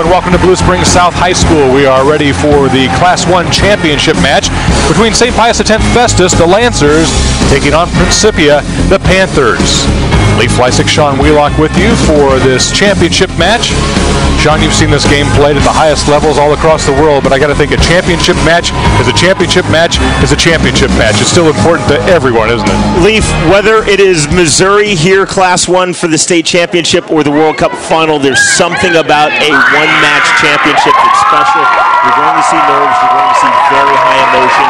welcome to Blue Springs South High School. We are ready for the Class 1 championship match between St. Pius X Festus, the Lancers, taking on Principia, the Panthers. Lee Fleisig, Sean Wheelock with you for this championship match. Sean, you've seen this game played at the highest levels all across the world, but I got to think a championship match is a championship match is a championship match. It's still important to everyone, isn't it? Leaf, whether it is Missouri here, Class 1 for the state championship, or the World Cup final, there's something about a one-match championship that's special. You're going to see nerves. You're going to see very high emotion.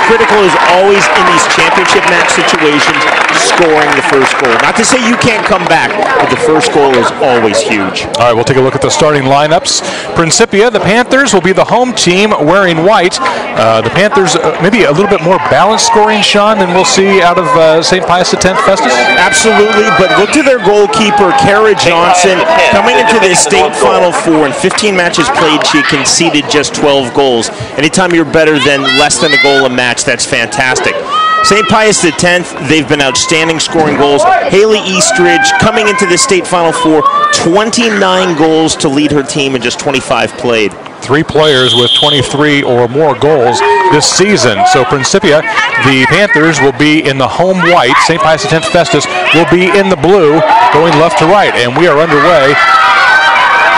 Critical is always in these championship match situations, scoring the first goal. Not to say you can't come back, but the first goal is always huge. All right, we'll take a look at the starting lineups. Principia, the Panthers, will be the home team wearing white. The Panthers, maybe a little bit more balanced scoring, Sean, than we'll see out of St. Pius X Festus? Absolutely, but look to their goalkeeper, Kara Johnson, coming into the state Final Four. In 15 matches played, she conceded just 12 goals. Anytime you're better than less than a goal a match, that's fantastic. St. Pius X, they've been outstanding scoring goals. Haley Eastridge coming into the state Final Four, 29 goals to lead her team in just 25 played. 3 players with 23 or more goals this season. So Principia, the Panthers, will be in the home white. St. Pius X Festus will be in the blue, going left to right. And we are underway.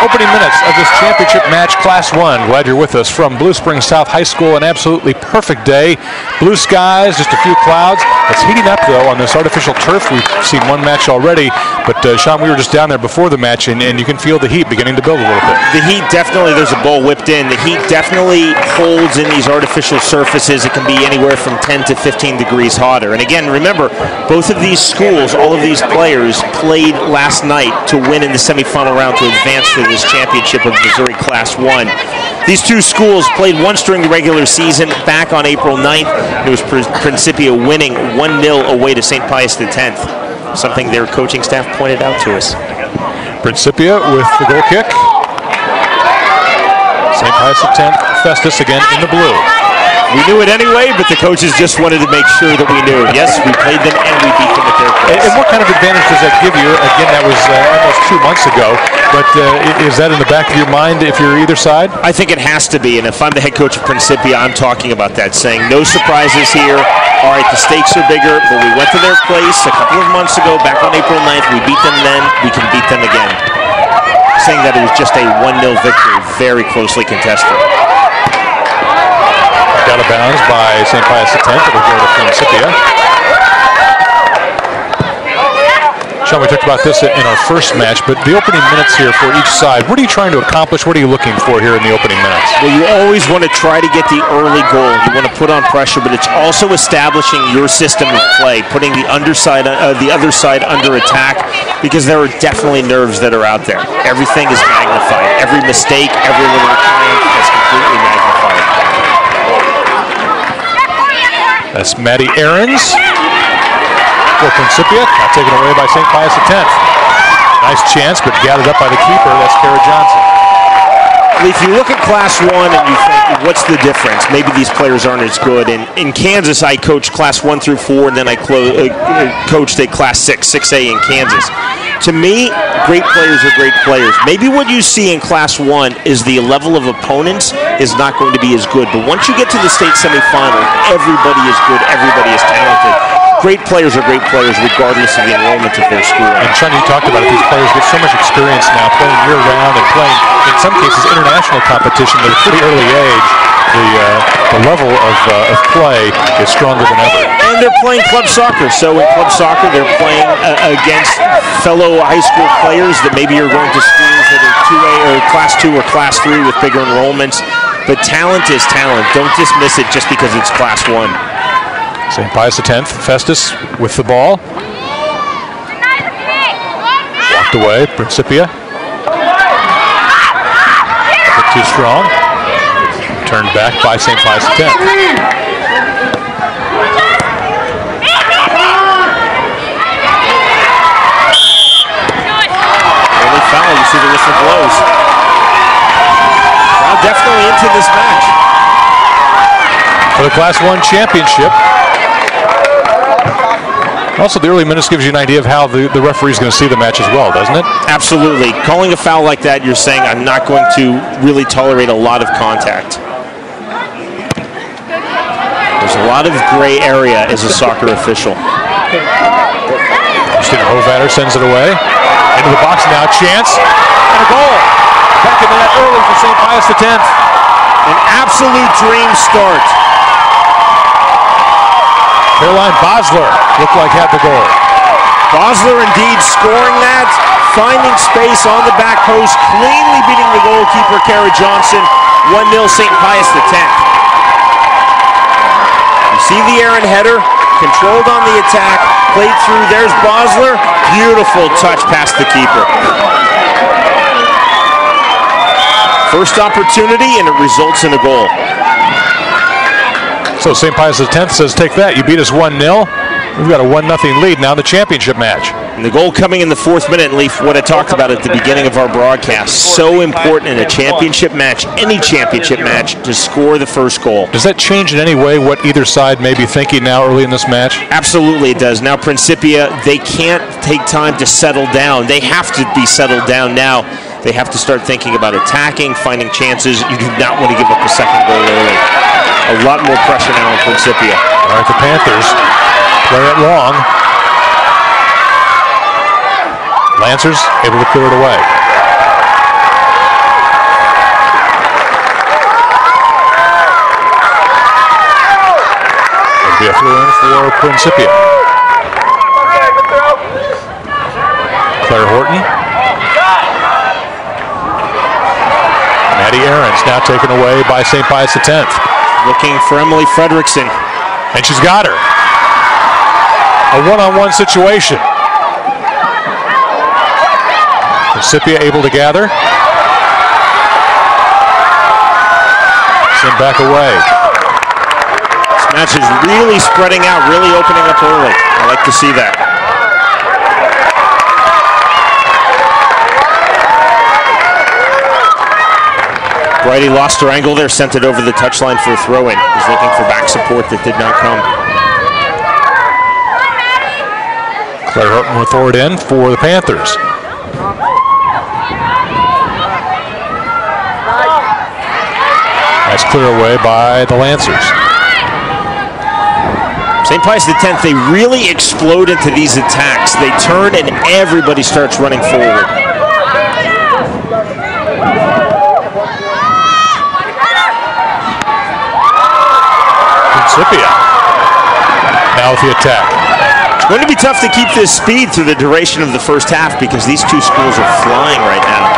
Opening minutes of this championship match, Class 1. Glad you're with us from Blue Springs South High School. An absolutely perfect day. Blue skies, just a few clouds. It's heating up, though, on this artificial turf. We've seen one match already. But, Sean, we were just down there before the match, and you can feel the heat beginning to build a little bit. The heat definitely, there's a ball whipped in. The heat definitely holds in these artificial surfaces. It can be anywhere from 10 to 15 degrees hotter. And, again, remember, both of these schools, all of these players played last night to win in the semifinal round to advance to this championship of Missouri Class 1. These two schools played once during the regular season back on April 9th. It was Principia winning 1-0 away to St. Pius X. Something their coaching staff pointed out to us. Principia with the goal kick. St. Pius X, Festus again in the blue. We knew it anyway, but the coaches just wanted to make sure that we knew. Yes, we played them and we beat them at their place. And what kind of advantage does that give you? Again, that was almost 2 months ago, but is that in the back of your mind if you're either side? I think it has to be, and if I'm the head coach of Principia, I'm talking about that, saying no surprises here. All right, the stakes are bigger, but we went to their place a couple of months ago, back on April 9th. We beat them then, we can beat them again. Saying that it was just a 1-0 victory, very closely contested. Out of bounds by St. Pius X. It'll go to Principia. Sean, we talked about this in our first match, but the opening minutes here for each side, what are you trying to accomplish? What are you looking for here in the opening minutes? Well, you always want to try to get the early goal. You want to put on pressure, but it's also establishing your system of play, putting the other side under attack, because there are definitely nerves that are out there. Everything is magnified. Every mistake, every little triumph is completely magnified. That's Maddie Ahrens for Principia, not taken away by St. Pius X. Nice chance, but gathered up by the keeper. That's Kara Johnson. If you look at Class 1 and you think, what's the difference? Maybe these players aren't as good. In Kansas, I coached Class 1 through 4, and then I coached at Class 6, 6A in Kansas. To me, great players are great players. Maybe what you see in Class 1 is the level of opponents is not going to be as good. But once you get to the state semifinal, everybody is good, everybody is talented. Great players are great players regardless of the enrollment of their school. And Sean, you talked about it. These players get so much experience now, playing year-round and playing, in some cases, international competition at a pretty early age. The level of play is stronger than ever. And they're playing club soccer. So in club soccer, they're playing against fellow high school players that maybe are going to schools that are 2A or Class 2 or Class 3 with bigger enrollments. But talent is talent. Don't dismiss it just because it's Class 1. St. Pius X, Festus with the ball. Walked away, Principia. A bit too strong. Turned back by St. Pius X. Early foul, you see the whistle blows. Crowd definitely into this match. For the Class 1 championship, Also, the early minutes gives you an idea of how the referee's going to see the match as well, doesn't it? Absolutely. Calling a foul like that, you're saying I'm not going to really tolerate a lot of contact. There's a lot of gray area as a soccer official. Christina Hovatter sends it away. Into the box now, chance, and a goal. Back in the net early for St. Pius X. An absolute dream start. Caroline Bosler looked like had the goal. Bosler indeed scoring that, finding space on the back post, cleanly beating the goalkeeper, Kara Johnson. 1-0 St. Pius X. You see the Aaron header, controlled on the attack, played through. There's Bosler. Beautiful touch past the keeper. First opportunity, and it results in a goal. So St. Pius X says, take that. You beat us 1-0. We've got a 1-0 lead now in the championship match. And the goal coming in the 4th minute, Leaf, what I talked about at the beginning of our broadcast. So important in a championship match, any championship match, to score the first goal. Does that change in any way what either side may be thinking now early in this match? Absolutely it does. Now Principia, they can't take time to settle down. They have to be settled down now. They have to start thinking about attacking, finding chances. You do not want to give up a second goal early. A lot more pressure now on Principia. All right, the Panthers play it long. Lancers able to clear it away. It'll be a throw-in for Principia. Claire Horton. Maddie Ahrens now taken away by St. Pius X. Looking for Emily Fredrickson. And she's got her. A one-on-one situation. Principia able to gather. Sent back away. This match is really spreading out, really opening up early. I like to see that. Brady lost her angle there, sent it over the touchline for a throw-in. He's looking for back support that did not come. Claire Horton will throw it in for the Panthers. That's clear away by the Lancers. St. Pius X, they really explode into these attacks. They turn and everybody starts running forward. Principia now with the attack. It's going to be tough to keep this speed through the duration of the first half because these two schools are flying right now.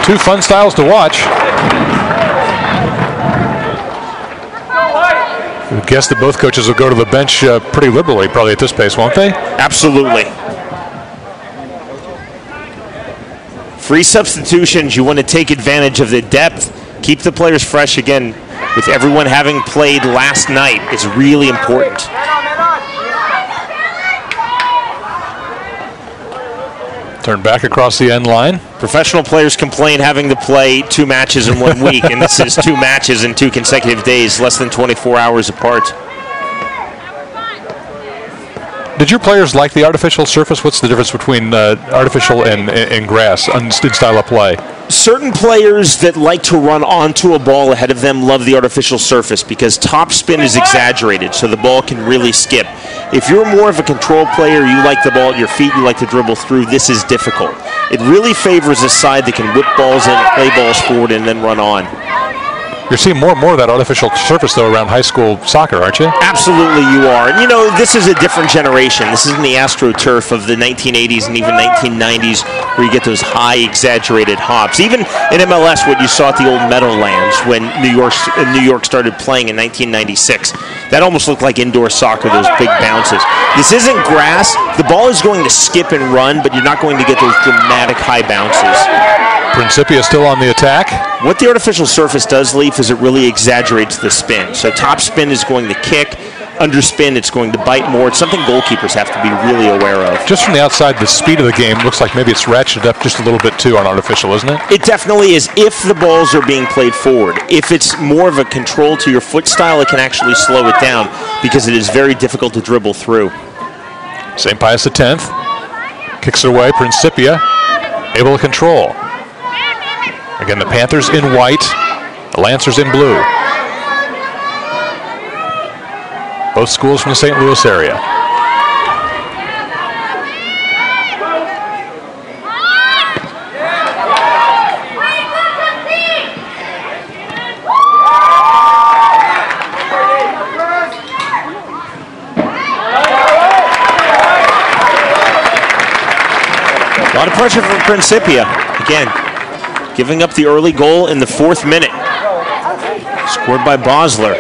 Two fun styles to watch. I guess that both coaches will go to the bench pretty liberally probably at this pace, won't they? Absolutely. Free substitutions, you want to take advantage of the depth, keep the players fresh again. With everyone having played last night, it's really important. Turn back across the end line. Professional players complain having to play 2 matches in 1 week, and this is 2 matches in 2 consecutive days, less than 24 hours apart. Did your players like the artificial surface? What's the difference between artificial and grass in style of play? Certain players that like to run onto a ball ahead of them love the artificial surface because top spin is exaggerated, so the ball can really skip. If you're more of a control player, you like the ball at your feet, you like to dribble through, this is difficult. It really favors a side that can whip balls in, play balls forward, and then run on. You're seeing more and more of that artificial surface, though, around high school soccer, aren't you? Absolutely you are. And, you know, this is a different generation. This isn't the AstroTurf of the 1980s and even 1990s where you get those high, exaggerated hops. Even in MLS, what you saw at the old Meadowlands when New York started playing in 1996, that almost looked like indoor soccer, those big bounces. This isn't grass. The ball is going to skip and run, but you're not going to get those dramatic high bounces. Principia still on the attack. What the artificial surface does, Leaf, is it really exaggerates the spin. So top spin is going to kick. underspin, it's going to bite more. It's something goalkeepers have to be really aware of. Just from the outside, the speed of the game looks like maybe it's ratcheted up just a little bit too on artificial, isn't it? It definitely is if the balls are being played forward. If it's more of a control to your foot style, it can actually slow it down because it is very difficult to dribble through. St. Pius X kicks it away. Principia able to control. Again, the Panthers in white, the Lancers in blue. Both schools from the St. Louis area. A lot of pressure from Principia. Again, giving up the early goal in the 4th minute. Scored by Bosler.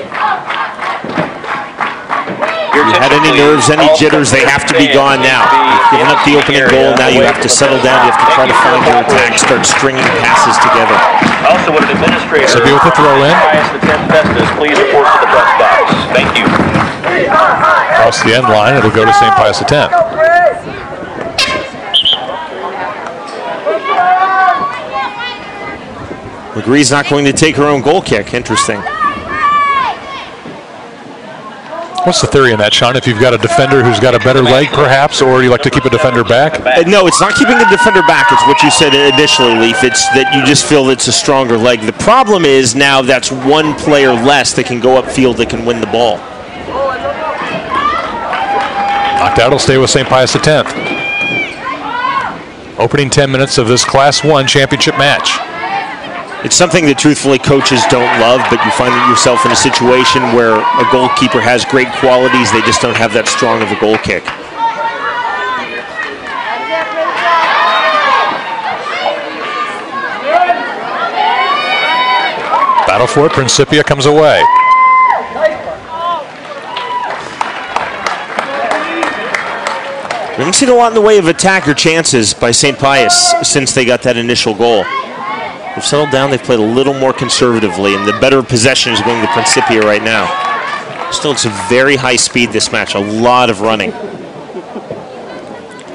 If you had any nerves, any jitters, they have to be gone now. You've given up the opening goal, now you have to settle down. You have to try to find your attack, start stringing passes together. Also, would an administrator be with the throw in. Pius X Festus please report to the press box? Thank you. Across the end line, it'll go to St. Pius X. Legree's not going to take her own goal kick. Interesting. What's the theory in that, Sean? If you've got a defender who's got a better leg, perhaps, or you like to keep a defender back? No, it's not keeping the defender back. It's what you said initially, Leaf. It's that you just feel it's a stronger leg. The problem is now that's one player less that can go upfield that can win the ball. Knocked out will stay with St. Pius X. Opening 10 minutes of this Class 1 championship match. It's something that truthfully coaches don't love, but you find yourself in a situation where a goalkeeper has great qualities, they just don't have that strong of a goal kick. Battle for it, Principia comes away. We haven't seen a lot in the way of attack or chances by St. Pius since they got that initial goal. They've settled down, they've played a little more conservatively, and the better possession is going to Principia right now. Still, it's a very high speed this match, a lot of running.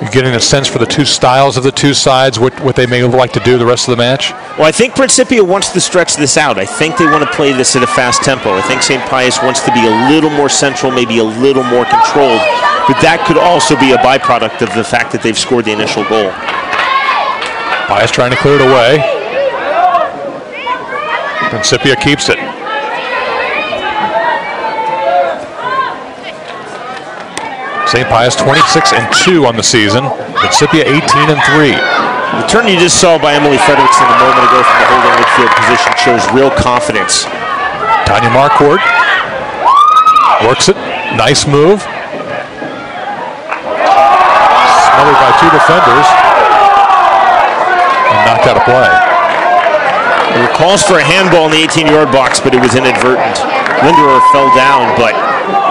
You're getting a sense for the two styles of the two sides, what they may like to do the rest of the match? Well, I think Principia wants to stretch this out. I think they want to play this at a fast tempo. I think St. Pius wants to be a little more central, maybe a little more controlled, but that could also be a byproduct of the fact that they've scored the initial goal. Pius trying to clear it away. Principia keeps it. St. Pius 26-2 on the season. Principia 18-3. The turn you just saw by Emily Frederickson a moment ago from the holding midfield position shows real confidence. Tanya Marquardt works it. Nice move. Smothered by two defenders. And knocked out of play. There were calls for a handball in the 18-yard box, but it was inadvertent. Linderer fell down, but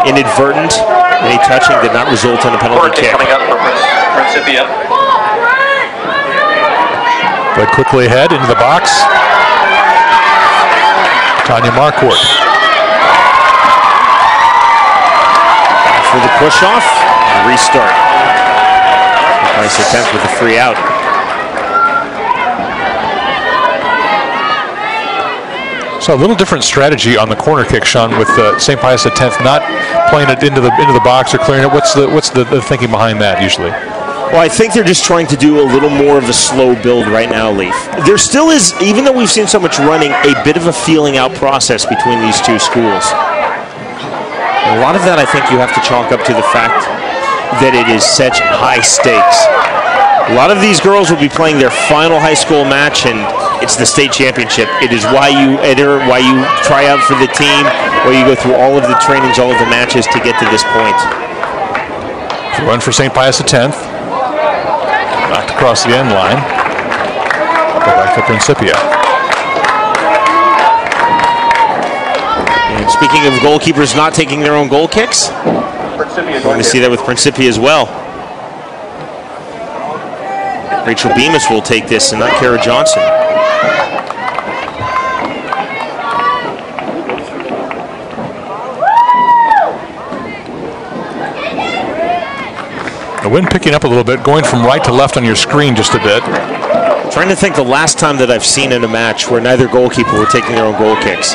inadvertent. Any touching did not result in a penalty kick. Coming up for Principia. Played quickly ahead into the box. Tanya Marquardt. Back for the push-off and restart. Nice attempt with a free out. So a little different strategy on the corner kick, Sean, with St. Pius X not playing it into the box or clearing it. What's the thinking behind that usually? Well, I think they're just trying to do a little more of a slow build right now, Leaf. There still is, even though we've seen so much running, a bit of a feeling out process between these two schools. And a lot of that I think you have to chalk up to the fact that it is such high stakes. A lot of these girls will be playing their final high school match, and it's the state championship. It is why you enter, why you try out for the team, why you go through all of the trainings, all of the matches to get to this point. Run for St. Pius X. Knocked across the end line. Go back to Principia. And speaking of goalkeepers not taking their own goal kicks, we're going to see that with Principia as well. Rachel Bemis will take this and not Kara Johnson. wind picking up a little bit, going from right to left on your screen just a bit. Trying to think the last time that I've seen in a match where neither goalkeeper were taking their own goal kicks.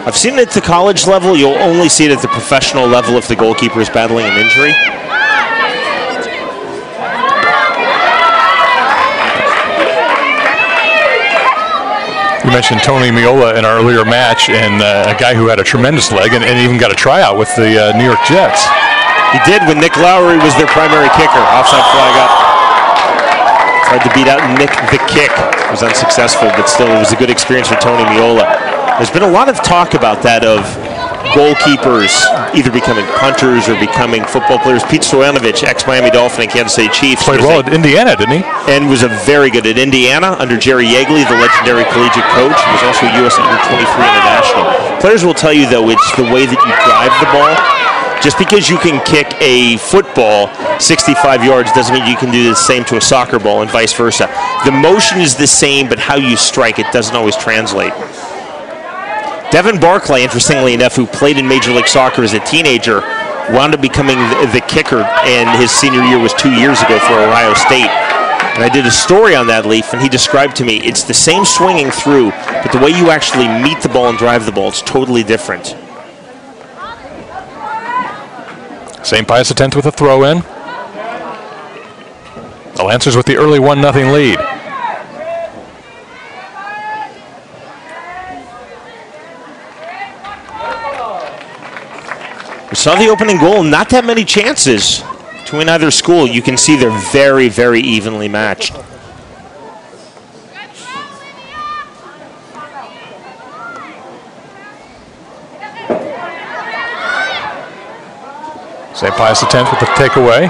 I've seen it at the college level. You'll only see it at the professional level if the goalkeeper is battling an injury. You mentioned Tony Miola in our earlier match, and a guy who had a tremendous leg and even got a tryout with the New York Jets. He did when Nick Lowry was their primary kicker. Offside flag up. Tried to beat out Nick the kick. It was unsuccessful, but still it was a good experience for Tony Miola. There's been a lot of talk about that of goalkeepers either becoming punters or becoming football players. Pete Stoyanovich, ex-Miami Dolphin and Kansas City Chiefs. Played well at Indiana, didn't he? And was a very good at Indiana under Jerry Yeagley, the legendary collegiate coach. He was also a U.S. Under-23 international. Players will tell you, though, it's the way that you drive the ball. Just because you can kick a football 65 yards doesn't mean you can do the same to a soccer ball and vice versa. The motion is the same, but how you strike it doesn't always translate. Devin Barclay, interestingly enough, who played in Major League Soccer as a teenager, wound up becoming the kicker, and his senior year was 2 years ago for Ohio State. And I did a story on that, Leaf, and he described to me, it's the same swinging through, but the way you actually meet the ball and drive the ball, it's totally different. St. Pius X with a throw-in. The Lancers with the early 1-0 lead. We saw the opening goal, not that many chances between either school. You can see they're very, very evenly matched. St. Pius X with the takeaway.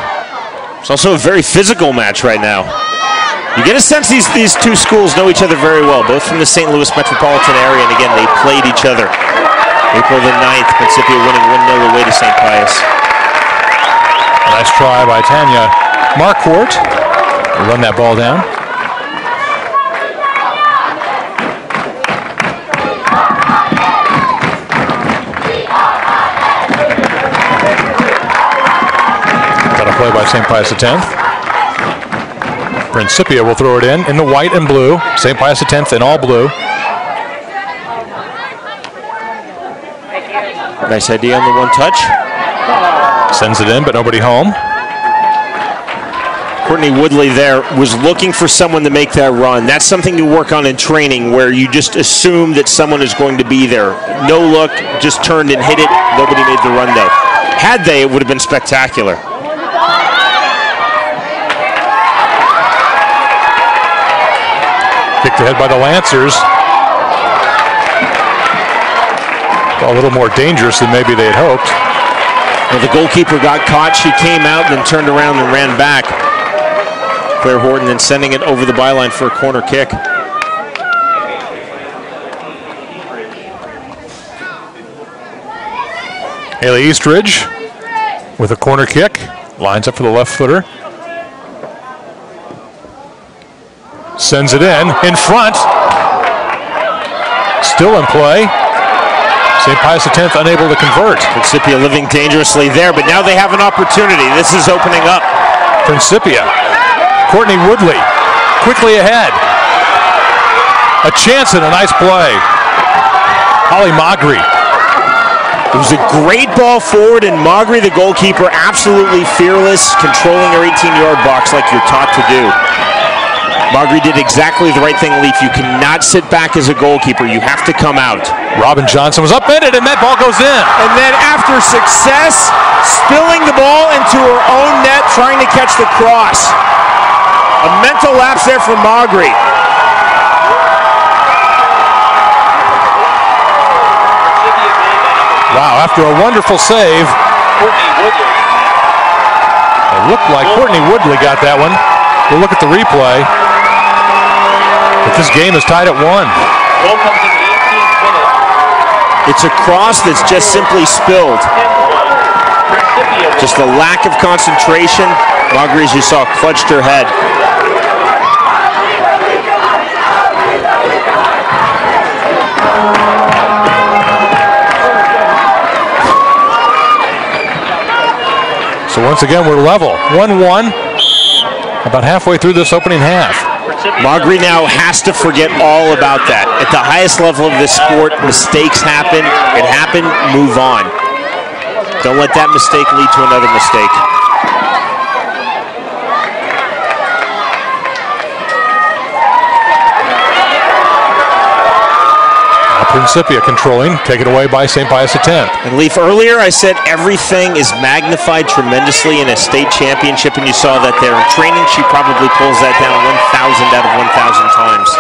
It's also a very physical match right now. You get a sense these two schools know each other very well, both from the St. Louis metropolitan area, and again, they played each other. April the 9th, Principia winning 1-0 away to St. Pius. Nice try by Tanya Marquardt to run that ball down. Got a play by St. Pius X. Principia will throw it in the white and blue. St. Pius X in all blue. Nice idea on the one touch. Sends it in, but nobody home. Courtney Woodley there was looking for someone to make that run. That's something to work on in training, where you just assume that someone is going to be there. No look, just turned and hit it. Nobody made the run, though. Had they, it would have been spectacular. Kicked ahead by the Lancers. A little more dangerous than maybe they had hoped. Well, the goalkeeper got caught. She came out and then turned around and ran back. Claire Horton then sending it over the byline for a corner kick. Haley Eastridge with a corner kick. Lines up for the left footer. Sends it in front. Still in play. St. Pius X unable to convert. Principia living dangerously there, but now they have an opportunity. This is opening up. Principia. Courtney Woodley quickly ahead. A chance and a nice play. Holly Magri. It was a great ball forward, and Magri, the goalkeeper, absolutely fearless, controlling her 18-yard box like you're taught to do. Magri did exactly the right thing, Leaf. You cannot sit back as a goalkeeper. You have to come out. Robin Johnson was upended, and that ball goes in. And then after success, spilling the ball into her own net, trying to catch the cross. A mental lapse there for Magri. Wow, after a wonderful save. It looked like Courtney Woodley got that one. We'll look at the replay. But this game is tied at 1. It's a cross that's just simply spilled. Just a lack of concentration. Magri, as you saw, clutched her head. So once again, we're level. 1-1, about halfway through this opening half. Magri now has to forget all about that. At the highest level of this sport, mistakes happen. It happened, move on. Don't let that mistake lead to another mistake. Principia controlling, taken away by St. Pius X. And Leaf, earlier I said everything is magnified tremendously in a state championship, and you saw that there. In training, she probably pulls that down 1,000 out of 1,000 times.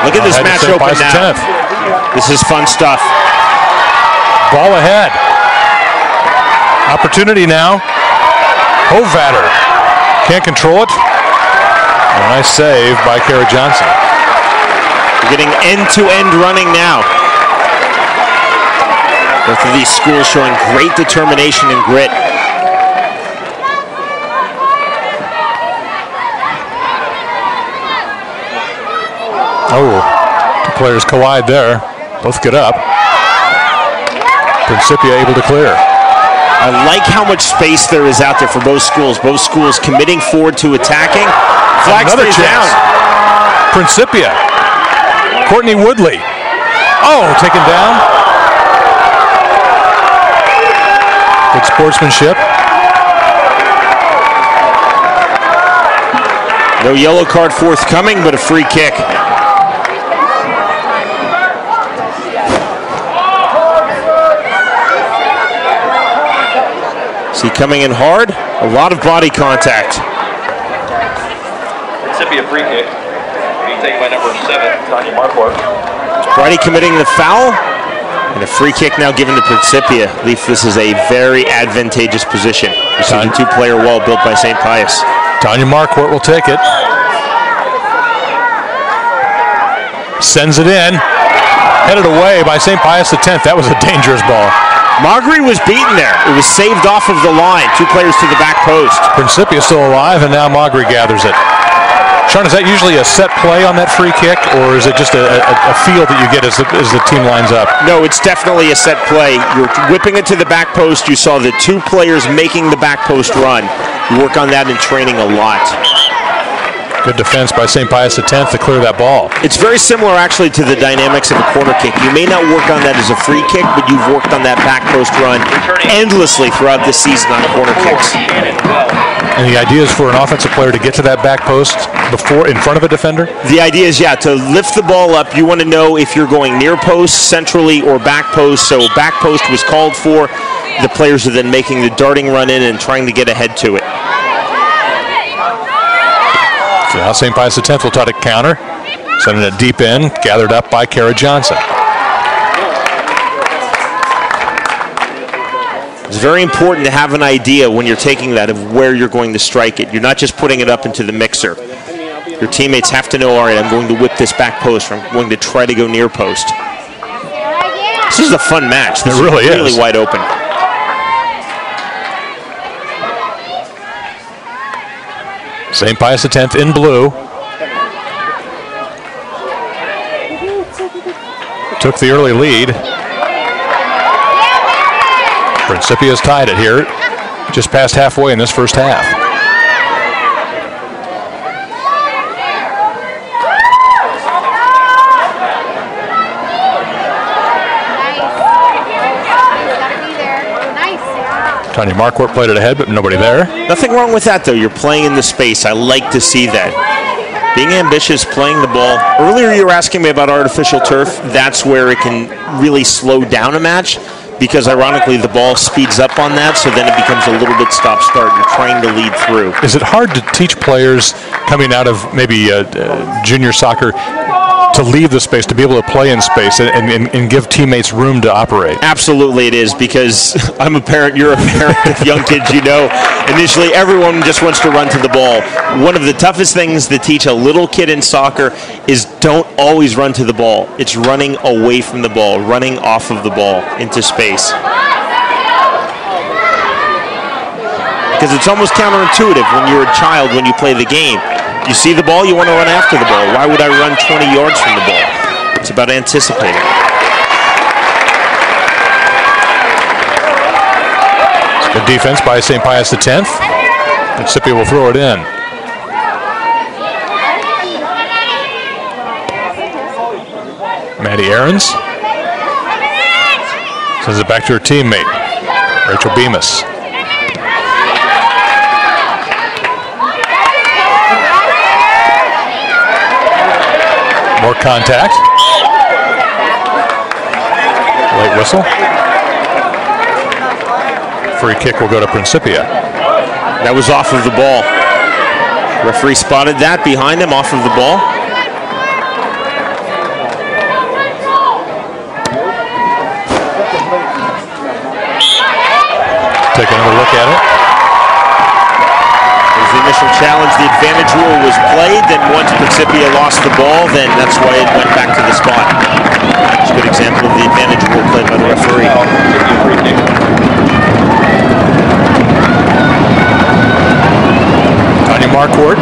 Look at this match open now. This is fun stuff. Ball ahead. Opportunity now. Hovatter can't control it. A nice save by Kara Johnson. We're getting end-to-end running now. Both of these schools showing great determination and grit. Oh, two players collide there. Both get up. Principia able to clear. I like how much space there is out there for both schools. Both schools committing forward to attacking. Flag Another stays chance. down. Principia. Courtney Woodley. Oh, taken down. Good sportsmanship. No yellow card forthcoming, but a free kick. See, coming in hard, a lot of body contact. Principia free kick. Being taken by number 7, Tanya Marquardt. Bridie committing the foul, and a free kick now given to Principia. Leaf, this is a very advantageous position. You see the two-player wall built by St. Pius. Tanya Marquardt will take it. Sends it in. Headed away by St. Pius X. That was a dangerous ball. Magri was beaten there. It was saved off of the line. Two players to the back post. Principia still alive, and now Magri gathers it. Sean, is that usually a set play on that free kick, or is it just a feel that you get as the team lines up? No, it's definitely a set play. You're whipping it to the back post. You saw the two players making the back post run. You work on that in training a lot. Good defense by St. Pius X to clear that ball. It's very similar, actually, to the dynamics of a corner kick. You may not work on that as a free kick, but you've worked on that back post run endlessly throughout this season on corner kicks. And the idea is for an offensive player to get to that back post before, in front of a defender? The idea is, yeah, to lift the ball up. You want to know if you're going near post, centrally, or back post. So back post was called for. The players are then making the darting run in and trying to get ahead to it. So now St. Pius X will try to counter. Sending it deep in, gathered up by Kara Johnson. It's very important to have an idea when you're taking that of where you're going to strike it. You're not just putting it up into the mixer. Your teammates have to know, all right, I'm going to whip this back post, or I'm going to try to go near post. This is a fun match. This is really wide open. St. Pius X in blue. Took the early lead. Principia's tied it here, just past halfway in this first half. Tanya Marquardt played it ahead, but nobody there. Nothing wrong with that, though. You're playing in the space. I like to see that. Being ambitious, playing the ball. Earlier you were asking me about artificial turf. That's where it can really slow down a match, because ironically the ball speeds up on that, so then it becomes a little bit stop-start. You're trying to lead through. Is it hard to teach players coming out of maybe junior soccer to leave the space, to be able to play in space and give teammates room to operate? Absolutely it is, because I'm a parent, you're a parent of young kids, you know. Initially, everyone just wants to run to the ball. One of the toughest things to teach a little kid in soccer is don't always run to the ball. It's running away from the ball, running off of the ball into space. Because it's almost counterintuitive when you're a child, when you play the game. You see the ball, you want to run after the ball. Why would I run 20 yards from the ball? It's about anticipating. defense by St. Pius X. Principia will throw it in. Maddie Ahrens sends it back to her teammate, Rachel Bemis. More contact. Late whistle. Free kick will go to Principia. That was off of the ball. Referee spotted that behind him, off of the ball. Take another look at it. There's the initial challenge. The advantage rule was played. Then once Principia lost the ball, then that's why it went back to the spot. It's a good example of the advantage rule played by the referee. Tanya Marquardt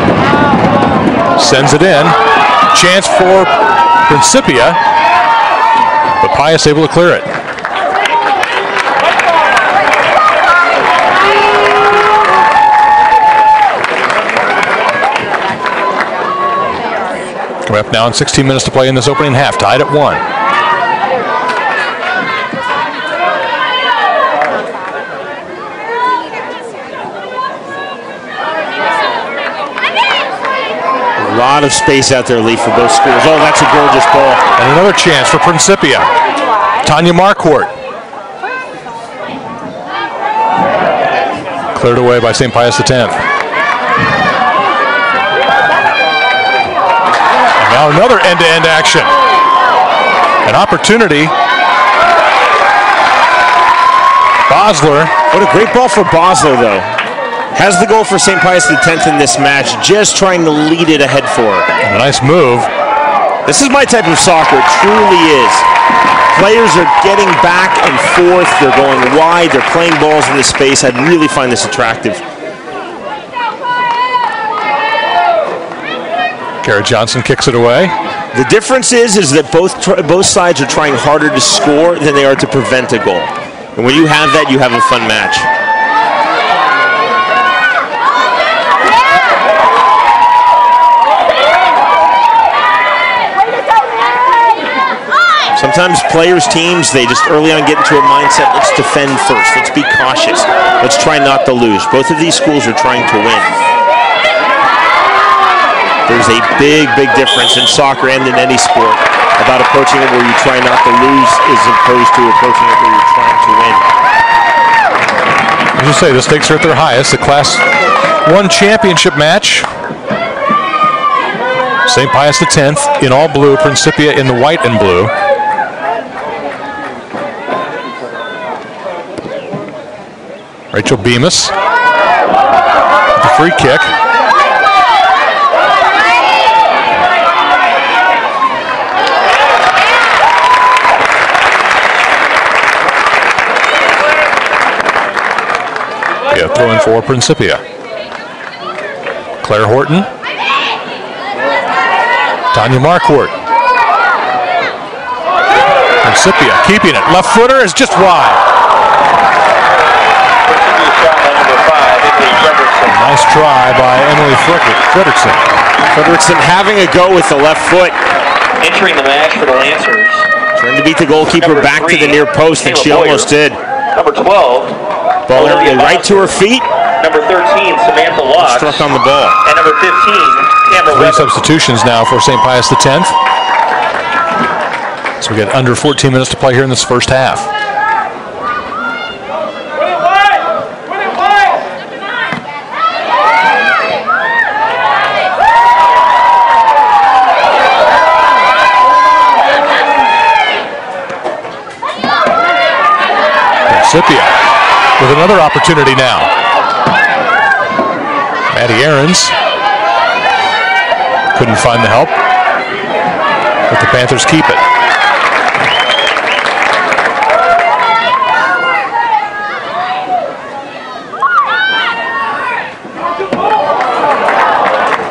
sends it in. Chance for Principia, but Pius able to clear it. Coming up now in 16 minutes to play in this opening half, tied at 1. A lot of space out there, Lee, for both schools. Oh, that's a gorgeous ball. And another chance for Principia. Tanya Marquardt. Cleared away by St. Pius X. Now another end-to-end action. An opportunity. Bosler. What a great ball for Bosler, though. Has the goal for St. Pius X in this match, just trying to lead it ahead for her. A nice move. This is my type of soccer, it truly is. Players are getting back and forth, they're going wide, they're playing balls in this space. I really find this attractive. Kara Johnson kicks it away. The difference is that both sides are trying harder to score than they are to prevent a goal. And when you have that, you have a fun match. Sometimes players, teams, they just early on get into a mindset, let's defend first, let's be cautious, let's try not to lose. Both of these schools are trying to win. There's a big, big difference in soccer and in any sport about approaching it where you try not to lose as opposed to approaching it where you're trying to win. As you say, the stakes are at their highest. The Class 1 championship match. St. Pius X in all blue, Principia in the white and blue. Rachel Bemis with the free kick. Yeah, throwing for Principia. Claire Horton. Tanya Marquardt. Principia keeping it. Left footer is just wide. Nice try by Emily Fredrickson. Fredrickson having a go with the left foot. Entering the match for the Lancers. Trying to beat the goalkeeper back to the near post, and she almost did. Number 12. Ball right to her feet. Number 13, Samantha Locke. Struck on the ball. And number 15, Tamara. 3 substitutions now for St. Pius X. So we got under 14 minutes to play here in this first half. Principia with another opportunity now. Maddie Ahrens couldn't find the help, but the Panthers keep it.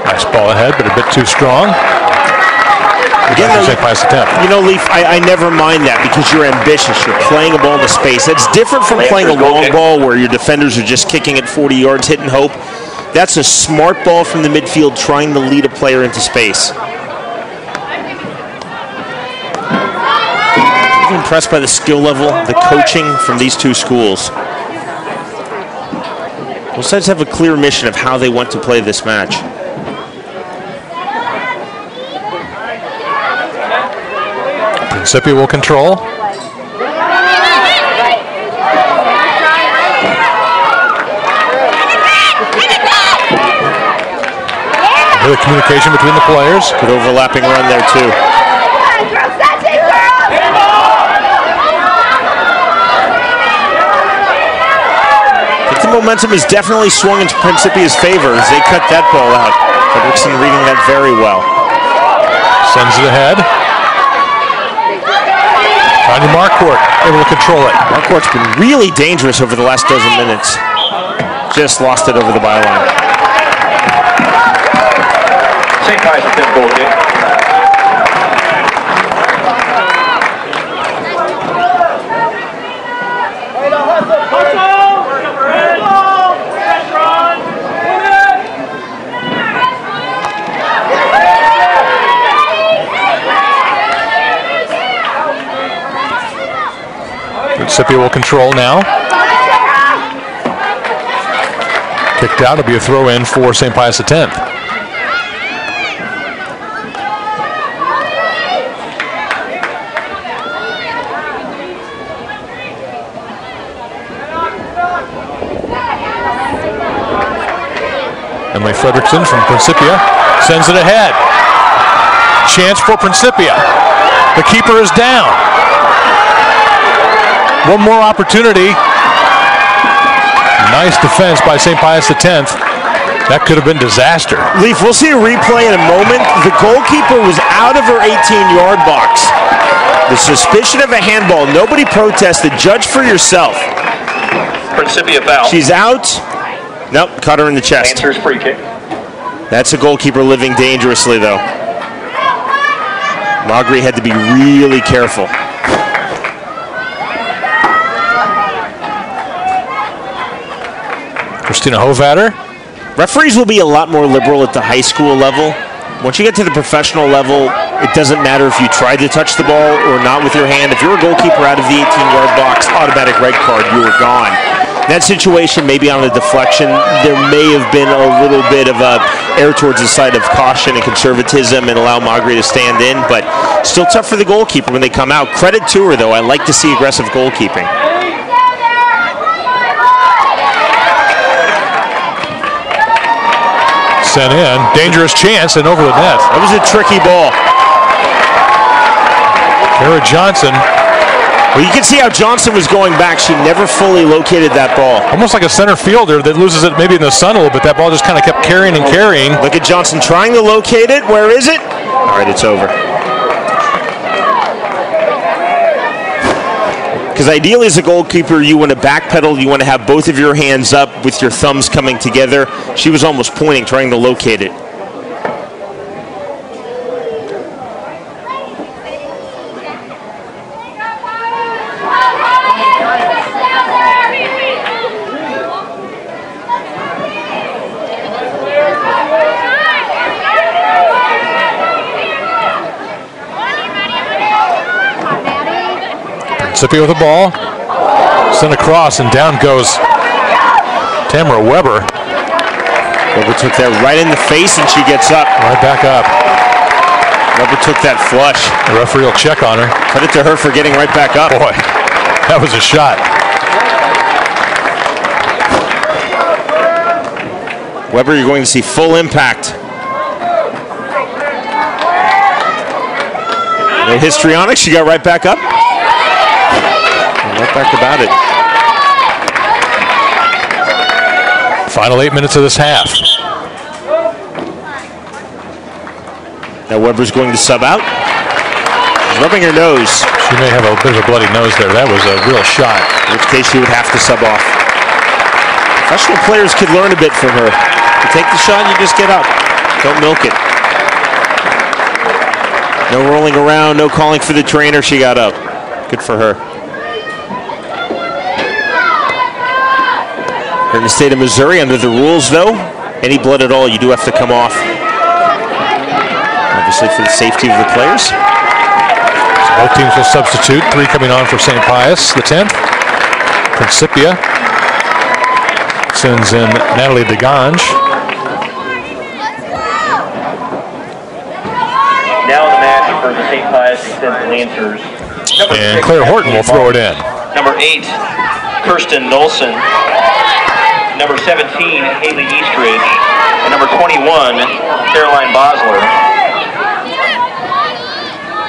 Nice ball ahead, but a bit too strong. Again, St. Pius attempt. You know, Leaf, I never mind that because you're ambitious. You're playing a ball into space. That's different from playing a long ball where your defenders are just kicking it 40 yards, hit and hope. That's a smart ball from the midfield trying to lead a player into space. I'm impressed by the skill level, the coaching from these two schools. Both sides have a clear mission of how they want to play this match. Principia will control. The communication between the players. Good overlapping run there too. I think the momentum is definitely swung into Principia's favor as they cut that ball out. Fredrickson reading that very well. Sends it ahead. Finding Marquardt, able to control it. Marquardt's been really dangerous over the last dozen minutes. Just lost it over the byline. St. Pius attempt goal kick. Principia will control now. Kicked out, it'll be a throw in for St. Pius X. Emily Fredrickson from Principia sends it ahead. Chance for Principia. The keeper is down. One more opportunity. Nice defense by St. Pius X. That could have been disaster. Leaf, we'll see a replay in a moment. The goalkeeper was out of her 18-yard box. The suspicion of a handball. Nobody protested. Judge for yourself. Principia foul. She's out. Nope, caught her in the chest. Answer's free kick. That's a goalkeeper living dangerously, though. Magri had to be really careful. Christina Hovatter. Referees will be a lot more liberal at the high school level. Once you get to the professional level, it doesn't matter if you tried to touch the ball or not with your hand. If you're a goalkeeper out of the 18-yard box, automatic red card, you were gone. That situation, maybe on a deflection, there may have been a little bit of a err towards the side of caution and conservatism and allow Magri to stand in, but still tough for the goalkeeper when they come out. Credit to her, though. I like to see aggressive goalkeeping. Sent in. Dangerous chance and over the net. That was a tricky ball. Kara Johnson. Well, you can see how Johnson was going back. She never fully located that ball. Almost like a center fielder that loses it maybe in the sun a little bit. That ball just kind of kept carrying and carrying. Look at Johnson trying to locate it. Where is it? All right, it's over. Because ideally as a goalkeeper, you want to backpedal. You want to have both of your hands up with your thumbs coming together. She was almost pointing, trying to locate it. Principia with the ball. Sent across and down goes Tamara Weber. Weber took that right in the face and she gets up. Right back up. Weber took that flush. The referee will check on her. Credit to her for getting right back up. Boy, that was a shot. Weber, you're going to see full impact. No histrionics, she got right back up. Right back about it. Final 8 minutes of this half. Now Weber's going to sub out. She's rubbing her nose. She may have a bit of a bloody nose there. That was a real shot. In which case she would have to sub off. Professional players could learn a bit from her. You take the shot, you just get up. Don't milk it. No rolling around, no calling for the trainer. She got up. Good for her. In the state of Missouri, under the rules, though, any blood at all, you do have to come off. Obviously, for the safety of the players. So both teams will substitute. 3 coming on for St. Pius, the 10th. Principia sends in Natalie DeGange. Now in the match for the St. Pius Extended Lancers. And Claire Horton will throw it in. Number 8, Kirsten Nolson. Number 17, Haley Eastridge. And number 21, Caroline Bosler.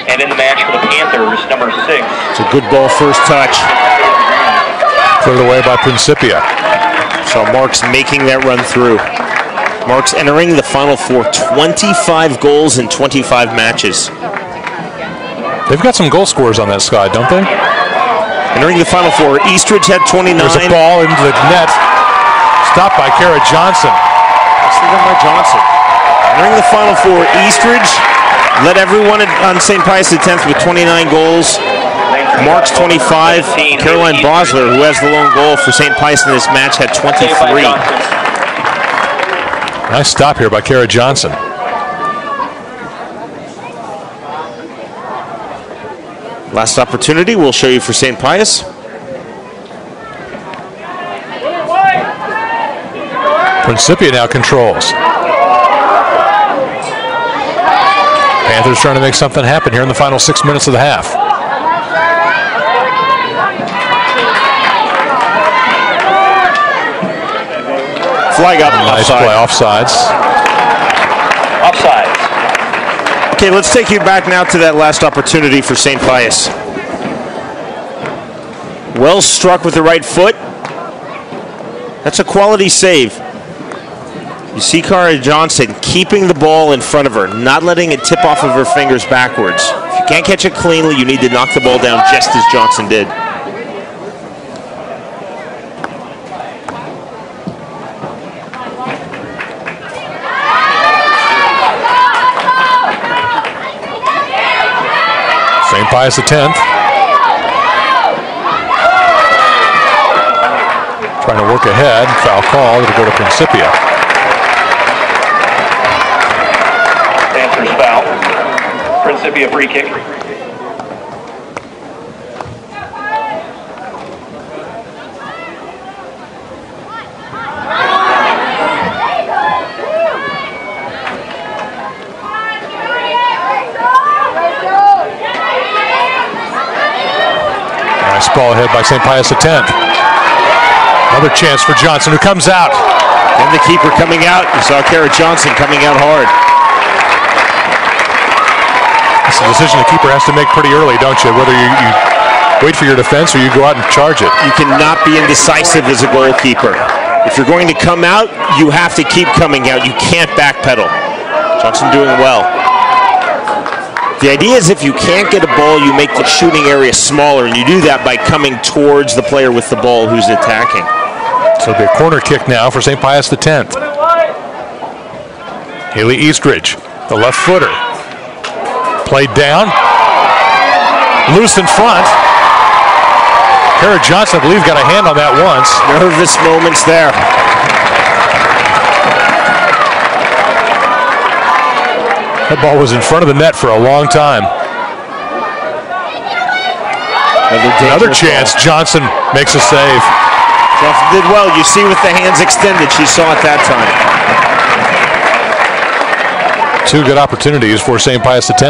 And in the match for the Panthers, number 6. It's a good ball, first touch. Cleared away by Principia. So Marks making that run through. Marks entering the Final Four, 25 goals in 25 matches. They've got some goal scorers on that squad, don't they? Entering the Final Four, Eastridge had 29. There's a ball into the net. Stopped by Kara Johnson. Nicely done by Johnson. Entering the Final Four, Eastridge led everyone on St. Pius X with 29 goals. Marks 25. Caroline Bosler, who has the lone goal for St. Pius in this match, had 23. Nice stop here by Kara Johnson. Last opportunity we'll show you for St. Pius. Principia now controls. Panthers trying to make something happen here in the final 6 minutes of the half. Flag up. Nice offside. play, offsides. Offsides. Okay, let's take you back now to that last opportunity for St. Pius. Well struck with the right foot. That's a quality save. You see Kara Johnson keeping the ball in front of her, not letting it tip off of her fingers backwards. If you can't catch it cleanly, you need to knock the ball down just as Johnson did. St. Pius X. Trying to work ahead. Foul call. It'll go to Principia. Panthers foul. Principia free kick. Nice ball ahead by St. Pius X. Another chance for Johnson, who comes out. And the keeper coming out. You saw Kara Johnson coming out hard. It's a decision the keeper has to make pretty early, don't you? Whether you wait for your defense or you go out and charge it. You cannot be indecisive as a goalkeeper. If you're going to come out, you have to keep coming out. You can't backpedal. Johnson doing well. The idea is if you can't get a ball, you make the shooting area smaller, and you do that by coming towards the player with the ball who's attacking. So it'll be a corner kick now for St. Pius X. Haley Eastridge, the left footer. Played down. Loose in front. Kara Johnson, I believe, got a hand on that once. Nervous moments there. That ball was in front of the net for a long time. Another chance. Ball. Johnson makes a save. Johnson did well. You see with the hands extended, she saw it that time. Two good opportunities for St. Pius X.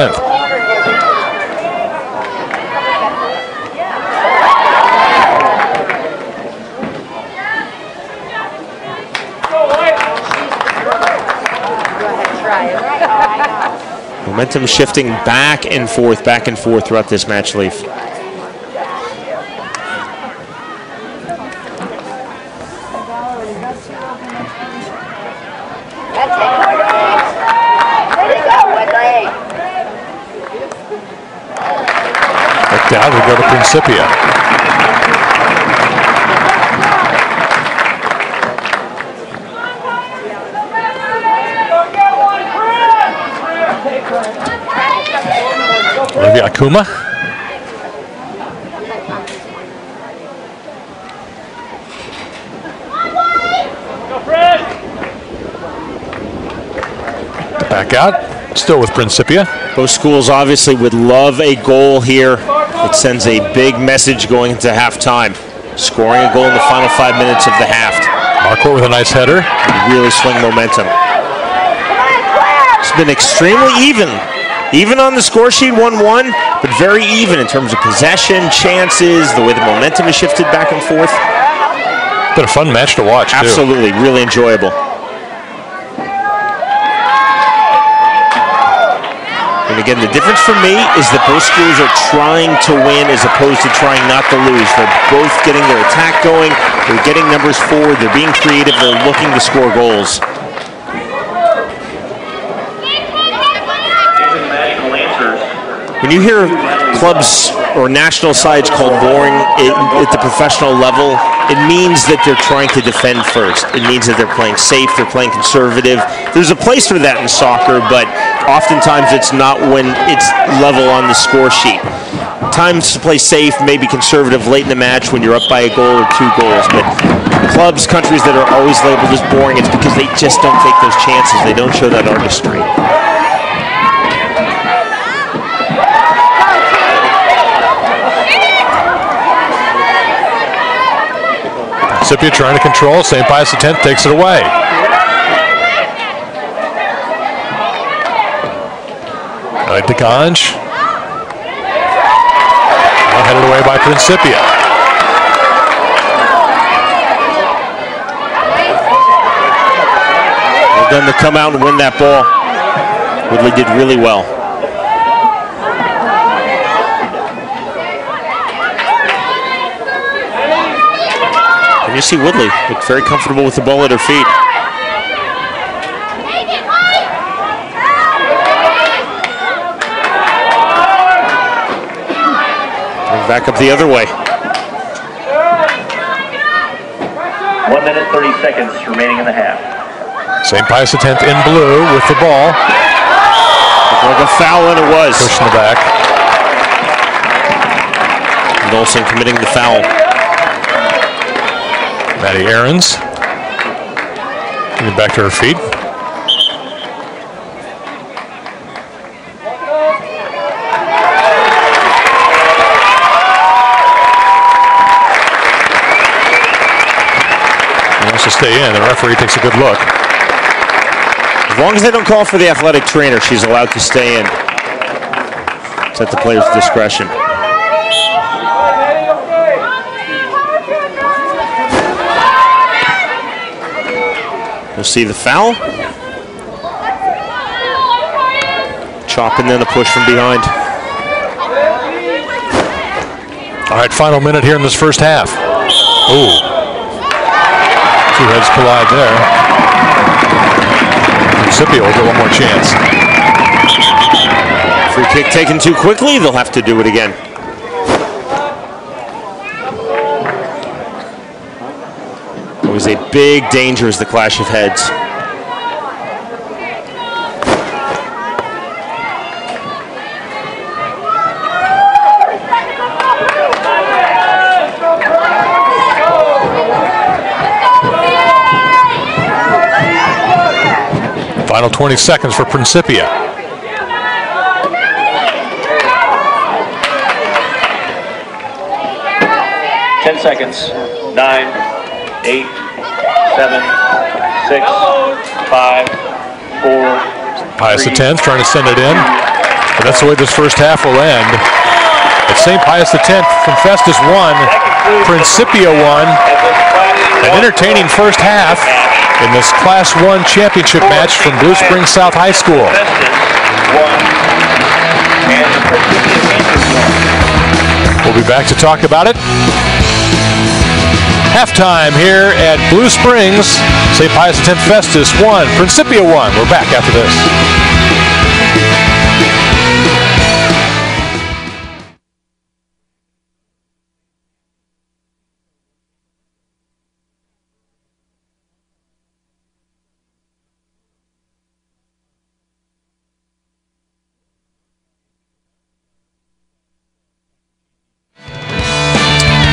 Momentum shifting back and forth throughout this match, Leaf. Back down, we go to Principia. be Akuma. Back out, still with Principia. Both schools obviously would love a goal here. It sends a big message going into halftime. Scoring a goal in the final 5 minutes of the half. Marquardt with a nice header. Really swing momentum. It's been extremely even. Even on the score sheet, 1-1, but very even in terms of possession, chances, the way the momentum has shifted back and forth. Been a fun match to watch, too. Absolutely, really enjoyable. And again, the difference for me is that both schools are trying to win as opposed to trying not to lose. They're both getting their attack going. They're getting numbers forward. They're being creative. They're looking to score goals. When you hear clubs or national sides called boring at the professional level, it means that they're trying to defend first. It means that they're playing safe, they're playing conservative. There's a place for that in soccer, but oftentimes it's not when it's level on the score sheet. Times to play safe, maybe conservative late in the match when you're up by a goal or 2 goals. But clubs, countries that are always labeled as boring, it's because they just don't take those chances. They don't show that artistry. Principia trying to control. St. Pius X takes it away. Right to Ganj. Headed away by Principia. Well done to come out and win that ball. Woodley did really well. You see Woodley look very comfortable with the ball at her feet. Bring back up the other way. 1 minute, 30 seconds remaining in the half. St. Pius X in blue with the ball. Looked like a foul, and it was. Push in the back. And Olsen committing the foul. Maddie Ahrens getting back to her feet. He wants to stay in. The referee takes a good look. As long as they don't call for the athletic trainer, she's allowed to stay in. It's at the player's discretion. We'll see the foul. Chop and then a push from behind. All right, final minute here in this first half. Ooh. 2 heads collide there. Principia will get one more chance. Free kick taken too quickly. They'll have to do it again. Always a big danger is the clash of heads. Final 20 seconds for Principia. Ten seconds. 9, 8, 7, 6, 5, 4. Pius X trying to send it in. But that's the way this first half will end. It's St. Pius X from Festus 1, Principia 1. An entertaining first half in this Class 1 championship match from Blue Springs South High School. We'll be back to talk about it. Halftime here at Blue Springs. St. Pius X Festus 1, Principia 1. We're back after this.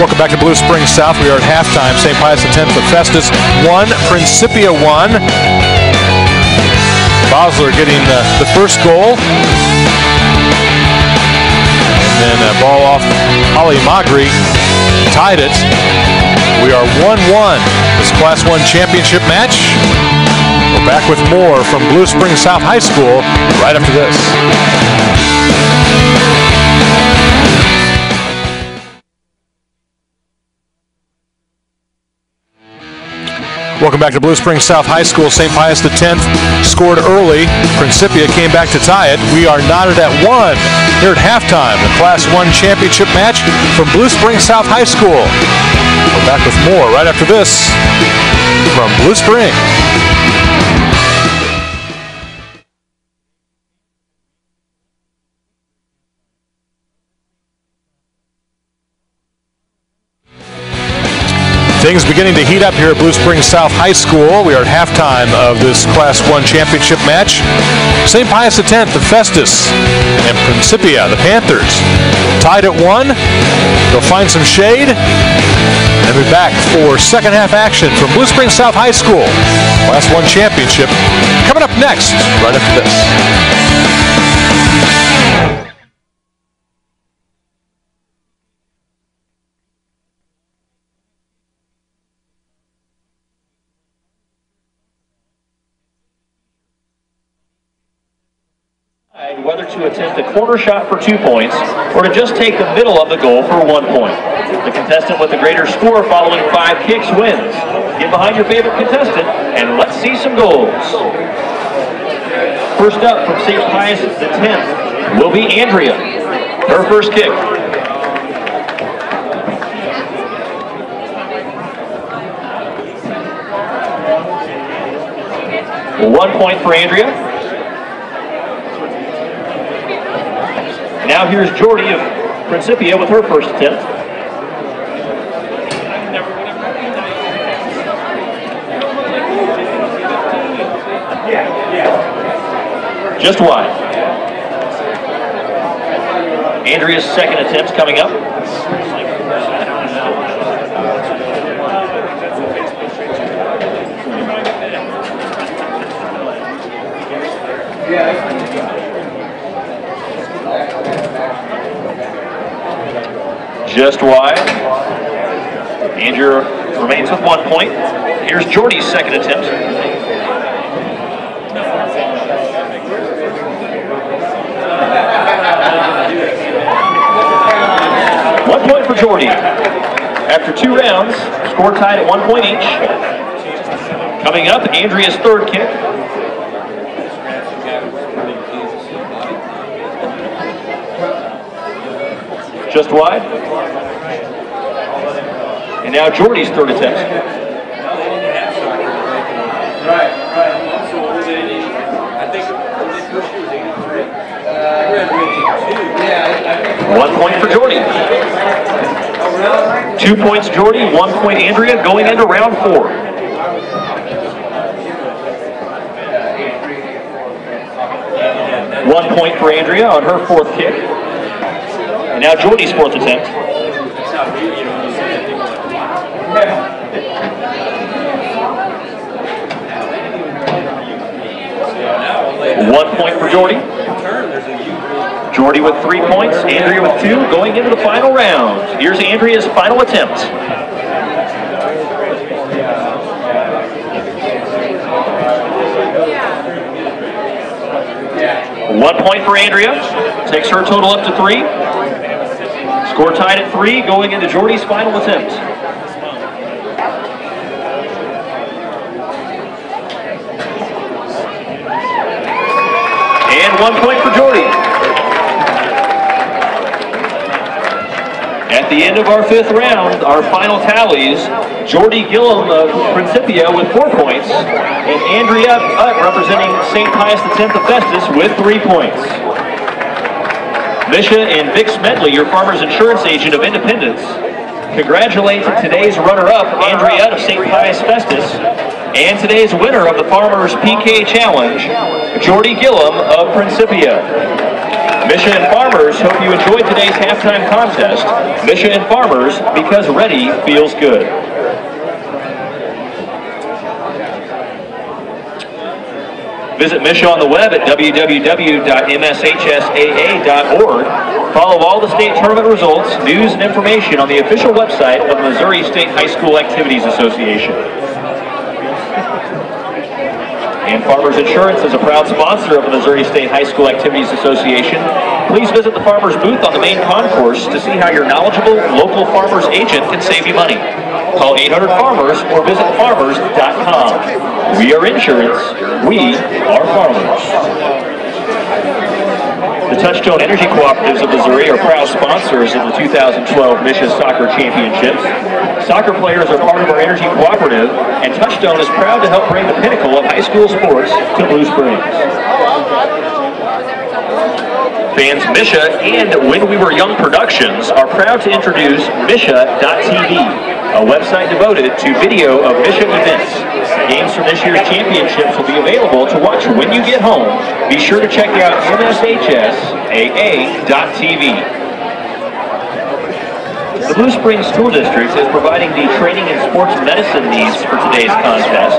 Welcome back to Blue Springs South. We are at halftime. St. Pius X with Festus 1, Principia 1. Bosler getting the first goal. And then a ball off Holly Magri tied it. We are 1-1 this Class 1 championship match. We're back with more from Blue Springs South High School right after this. Welcome back to Blue Springs South High School. St. Pius X scored early. Principia came back to tie it. We are knotted at 1 here at halftime. The Class 1 championship match from Blue Springs South High School. We're back with more right after this from Blue Springs. Things beginning to heat up here at Blue Springs South High School. We are at halftime of this Class 1 championship match. St. Pius X, the Festus, and Principia, the Panthers, tied at 1. They'll find some shade, and be back for second half action from Blue Springs South High School. Class 1 championship coming up next, right after this. Whether to attempt a corner shot for 2 points or to just take the middle of the goal for 1 point. The contestant with the greater score following 5 kicks wins. Get behind your favorite contestant and let's see some goals. First up from St. Pius X will be Andrea. Her first kick. One point for Andrea. Now here's Jordy of Principia with her first attempt. Just wide. Andrea's second attempt coming up. Just wide. Andrea remains with 1 point. Here's Jordy's second attempt. One point for Jordy. After 2 rounds, score tied at 1 point each. Coming up, Andrea's third kick. Just wide. And now Jordy's third attempt. 1 point for Jordy. 2 points Jordy, 1 point Andrea going into round 4. One point for Andrea on her fourth kick. And now Jordy's fourth attempt. 1 point for Jordy. Jordy with 3 points, Andrea with 2, going into the final round. Here's Andrea's final attempt. One point for Andrea, takes her total up to 3. Score tied at 3, going into Jordy's final attempt. And 1 point for Jordy. At the end of our 5th round, our final tallies, Jordy Gillum of Principia with 4 points, and Andrea representing St. Pius X of Festus with 3 points. Misha and Vic Smedley, your Farmers Insurance Agent of Independence, congratulates today's runner-up, Andrea of St. Pius Festus, and today's winner of the Farmers PK Challenge, Jordy Gillum of Principia. MSHSAA and Farmers hope you enjoyed today's halftime contest. MSHSAA and Farmers, because ready feels good. Visit MSHSAA on the web at www.mshsaa.org. Follow all the state tournament results, news, and information on the official website of the Missouri State High School Activities Association. And Farmers Insurance is a proud sponsor of the Missouri State High School Activities Association. Please visit the Farmers booth on the main concourse to see how your knowledgeable local Farmers agent can save you money. Call 800-FARMERS or visit farmers.com. We are insurance. We are farmers. The Touchstone Energy Cooperatives of Missouri are proud sponsors of the 2012 MSHSAA Soccer Championships. Soccer players are part of our energy cooperative, and Touchstone is proud to help bring the pinnacle of high school sports to Blue Springs. Fans MSHSAA and When We Were Young Productions are proud to introduce MSHSAA.tv, a website devoted to video of MSHSAA events. Games from this year's championships will be available to watch when you get home. Be sure to check out MSHSAA.tv. The Blue Springs School District is providing the training and sports medicine needs for today's contest.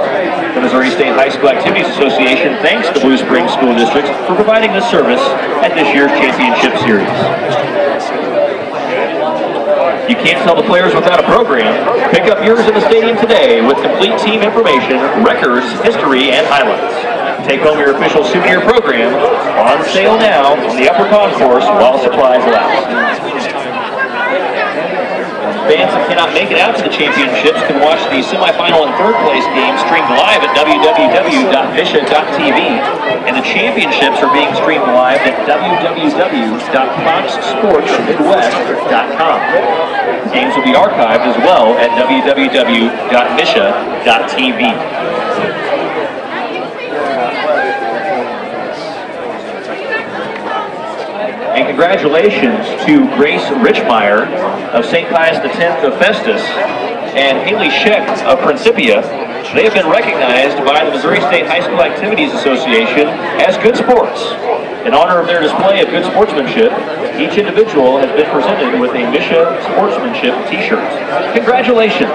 The Missouri State High School Activities Association thanks the Blue Springs School District for providing this service at this year's championship series. You can't sell the players without a program. Pick up yours in the stadium today with complete team information, records, history, and highlights. Take home your official souvenir program on sale now on the upper concourse while supplies last. Fans that cannot make it out to the championships can watch the semifinal and third place games streamed live at www.mshsaa.tv, and the championships are being streamed live at www.foxsportsmidwest.com. Games will be archived as well at www.mshsaa.tv. And congratulations to Grace Richmeyer of St. Pius X of Festus and Haley Scheck of Principia. They have been recognized by the Missouri State High School Activities Association as good sports. In honor of their display of good sportsmanship, each individual has been presented with a MSHSAA sportsmanship t-shirt. Congratulations.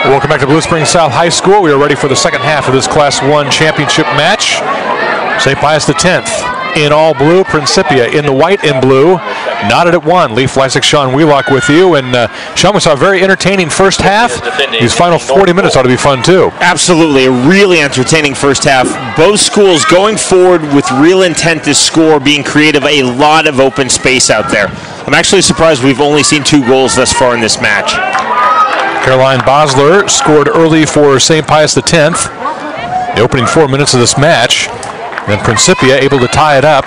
Welcome back to Blue Springs South High School. We are ready for the second half of this Class 1 championship match. St. Pius X in all blue, Principia in the white and blue. Knotted at 1. Lee Fleisig, Sean Wheelock with you. And Sean, we saw a very entertaining first half. These final 40 minutes ought to be fun too. Absolutely, a really entertaining first half. Both schools going forward with real intent to score, being creative, a lot of open space out there. I'm actually surprised we've only seen 2 goals thus far in this match. Caroline Bosler scored early for St. Pius X. The opening 4 minutes of this match. And Principia able to tie it up.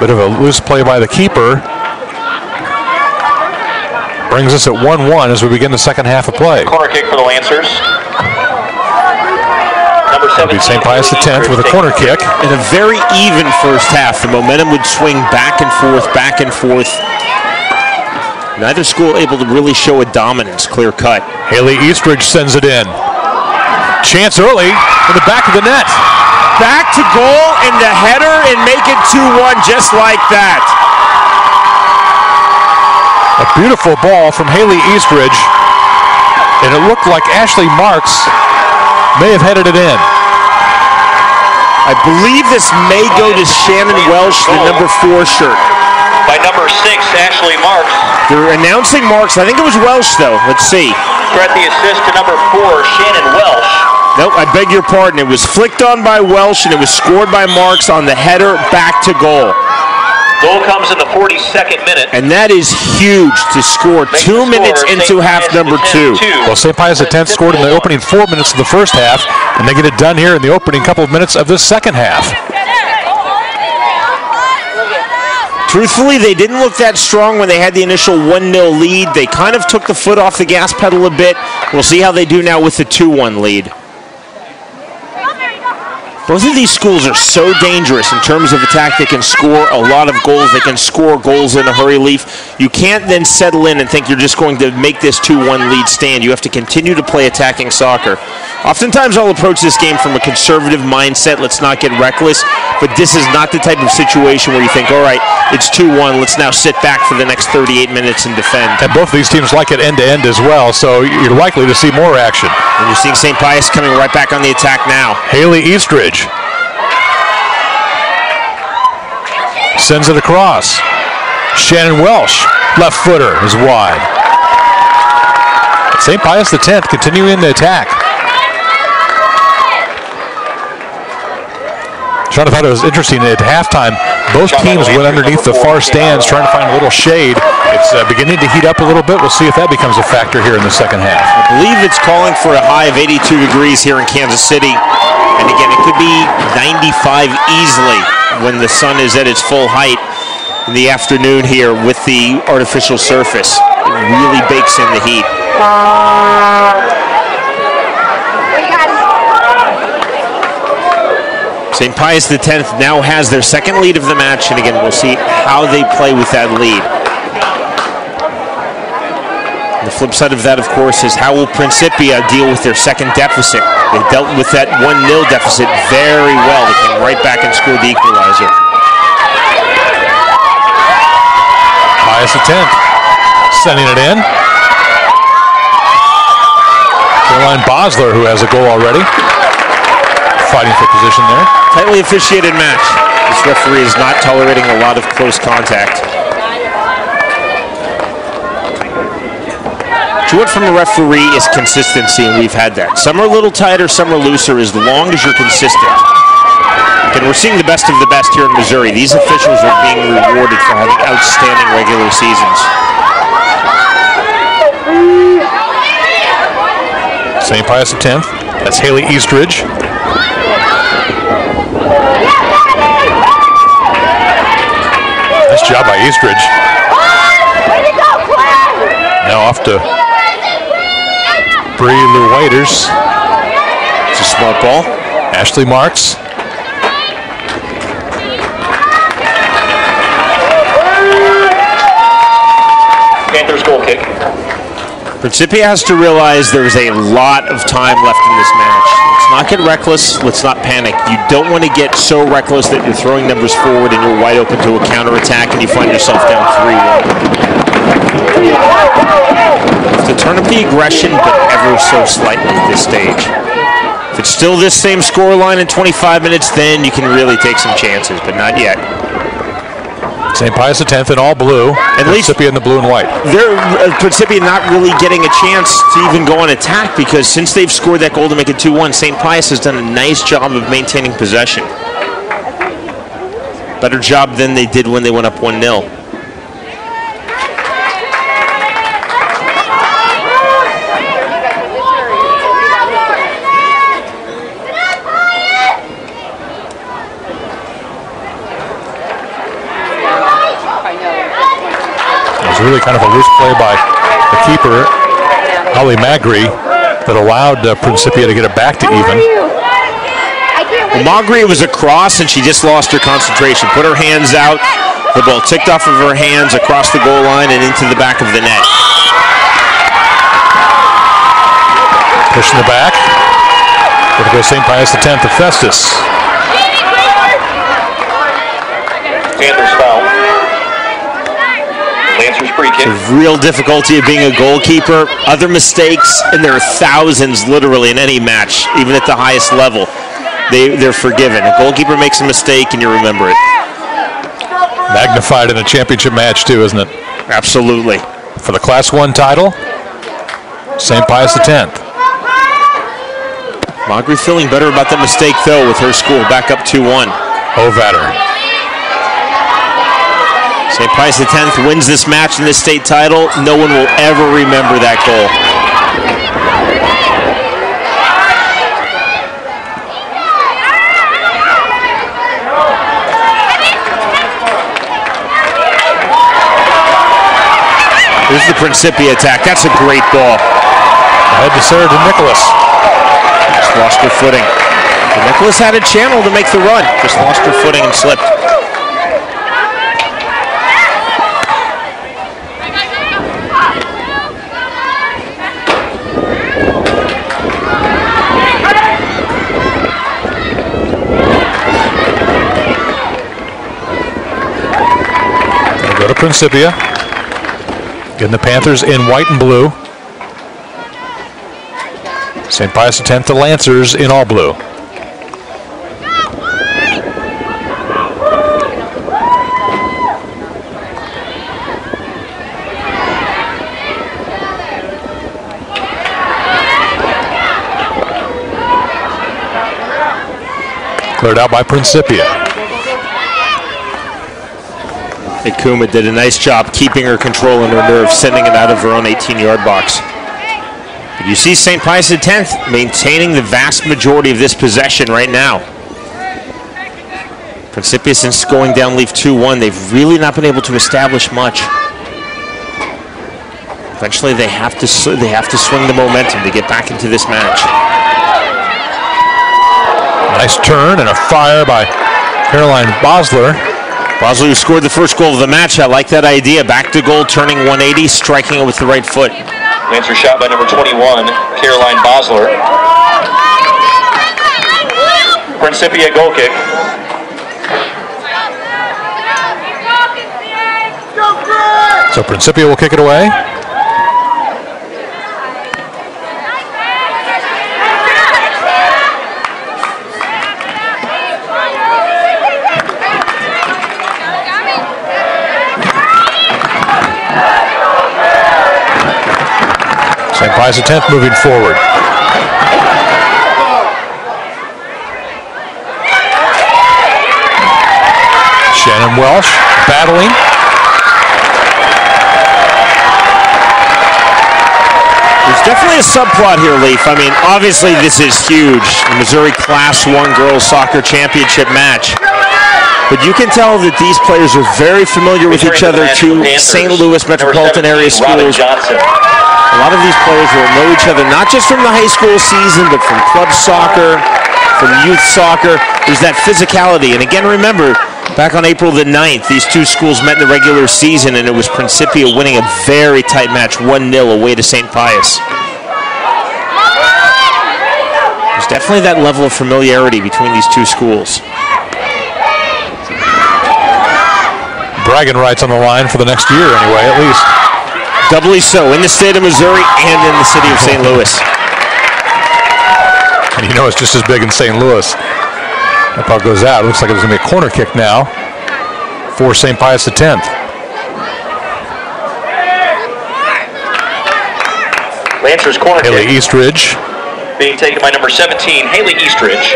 Bit of a loose play by the keeper. Brings us at 1-1 as we begin the second half of play. Corner kick for the Lancers. Number 17. St. Pius X with a corner kick. In a very even first half, the momentum would swing back and forth, back and forth. Neither school able to really show a dominance, clear cut. Haley Eastridge sends it in. Chance early in the back of the net. Back to goal and the header and make it 2-1 just like that. A beautiful ball from Haley Eastridge. And it looked like Ashley Marks may have headed it in. I believe this may go to Shannon Welsh, the number 4 shirt. By number 6, Ashley Marks. They're announcing Marks. I think it was Welsh, though. Let's see. Got the assist to number 4, Shannon Welsh. Nope, I beg your pardon. It was flicked on by Welsh, and it was scored by Marks on the header back to goal. Goal comes in the 42nd minute. And that is huge to score 2 minutes into half number 2. Well, St. Pius X scored in the opening 4 minutes of the first half, and they get it done here in the opening couple of minutes of the second half. Truthfully, they didn't look that strong when they had the initial 1-0 lead. They kind of took the foot off the gas pedal a bit. We'll see how they do now with the 2-1 lead. Both of these schools are so dangerous in terms of attack. They can score a lot of goals. They can score goals in a hurry, Leaf. You can't then settle in and think you're just going to make this 2-1 lead stand. You have to continue to play attacking soccer. Oftentimes I'll approach this game from a conservative mindset. Let's not get reckless. But this is not the type of situation where you think, all right, it's 2-1. Let's now sit back for the next 38 minutes and defend. And both of these teams like it end-to-end as well, so you're likely to see more action. And you're seeing St. Pius coming right back on the attack now. Haley Eastridge sends it across. Shannon Welsh, left footer, is wide. St. Pius X continuing the attack. Sean, I thought it was interesting at halftime. Both teams went underneath the far stands trying to find a little shade. It's beginning to heat up a little bit. We'll see if that becomes a factor here in the second half. I believe it's calling for a high of 82 degrees here in Kansas City. And again, it could be 95 easily when the sun is at its full height in the afternoon here with the artificial surface. It really bakes in the heat. St. Pius X now has their second lead of the match, and again, we'll see how they play with that lead. And the flip side of that, of course, is how will Principia deal with their second deficit? They dealt with that 1-0 deficit very well. They came right back and scored the equalizer. Pius X sending it in. Caroline Bosler, who has a goal already, fighting for position there. Tightly officiated match. This referee is not tolerating a lot of close contact. What you want from a referee is consistency, and we've had that. Some are a little tighter, some are looser, as long as you're consistent. And we're seeing the best of the best here in Missouri. These officials are being rewarded for having outstanding regular seasons. St. Pius X, that's Haley Eastridge. Nice job by Eastridge. Now off to Bree Lou Waiters. It's a smart ball. Ashley Marks. Panthers goal kick. Principia has to realize there's a lot of time left in this match. Let's not get reckless. Let's not panic. You don't want to get so reckless that you're throwing numbers forward and you're wide open to a counterattack and you find yourself down 3-1. To turn up the aggression, but ever so slightly at this stage. If it's still this same scoreline in 25 minutes, then you can really take some chances, but not yet. St. Pius X in all blue, and Principia in the blue and white. They're Principia not really getting a chance to even go on attack because since they've scored that goal to make it 2-1, St. Pius has done a nice job of maintaining possession. Better job than they did when they went up 1-0. Really kind of a loose play by the keeper, Holly Magri, that allowed Principia to get it back to even. Well, Magri was a cross, and she just lost her concentration. Put her hands out. The ball ticked off of her hands across the goal line and into the back of the net. Pushing the back. Going to go St. Pius X to Festus. Panthers foul. Lancers free kick. The real difficulty of being a goalkeeper, other mistakes, and there are thousands literally in any match, even at the highest level. They're forgiven. A goalkeeper makes a mistake and you remember it. Magnified in a championship match too, isn't it? Absolutely. For the Class 1 title, St. Pius X. Magri feeling better about that mistake though with her school back up 2-1. Ovatter. St. Pius X wins this match in this state title. No one will ever remember that goal. Here's the Principia attack. That's a great ball. Head to serve to Nicholas. Just lost her footing. But Nicholas had a channel to make the run. Just lost her footing and slipped. Go to Principia. Getting the Panthers in white and blue. St. Pius X to Lancers in all blue. Cleared out by Principia. Kuma did a nice job keeping her control and her nerve, sending it out of her own 18-yard box. But you see St. Pius X maintaining the vast majority of this possession right now. Principia, since going down leave 2-1, they've really not been able to establish much. Eventually they have to swing the momentum to get back into this match. Nice turn and a fire by Caroline Bosler. Bosler, who scored the first goal of the match. I like that idea. Back to goal, turning 180, striking it with the right foot. Lancer shot by number 21, Caroline Bosler. Principia goal kick. So Principia will kick it away. St. Pius X moving forward. Shannon Welsh battling. There's definitely a subplot here, Leaf. I mean, obviously this is huge. The Missouri Class 1 Girls Soccer Championship match. But you can tell that these players are very familiar with each other, two St. Louis metropolitan area schools. A lot of these players will know each other, not just from the high school season, but from club soccer, from youth soccer. There's that physicality. And again, remember, back on April the 9th, these two schools met in the regular season, and it was Principia winning a very tight match, 1-0 away to St. Pius. There's definitely that level of familiarity between these two schools. Bragging rights on the line for the next year anyway, at least. Doubly so, in the state of Missouri and in the city of St. Louis. And you know it's just as big in St. Louis. That puck goes out. Looks like it's going to be a corner kick now for St. Pius X. Lancers corner Haley kick. Eastridge. Being taken by number 17, Haley Eastridge.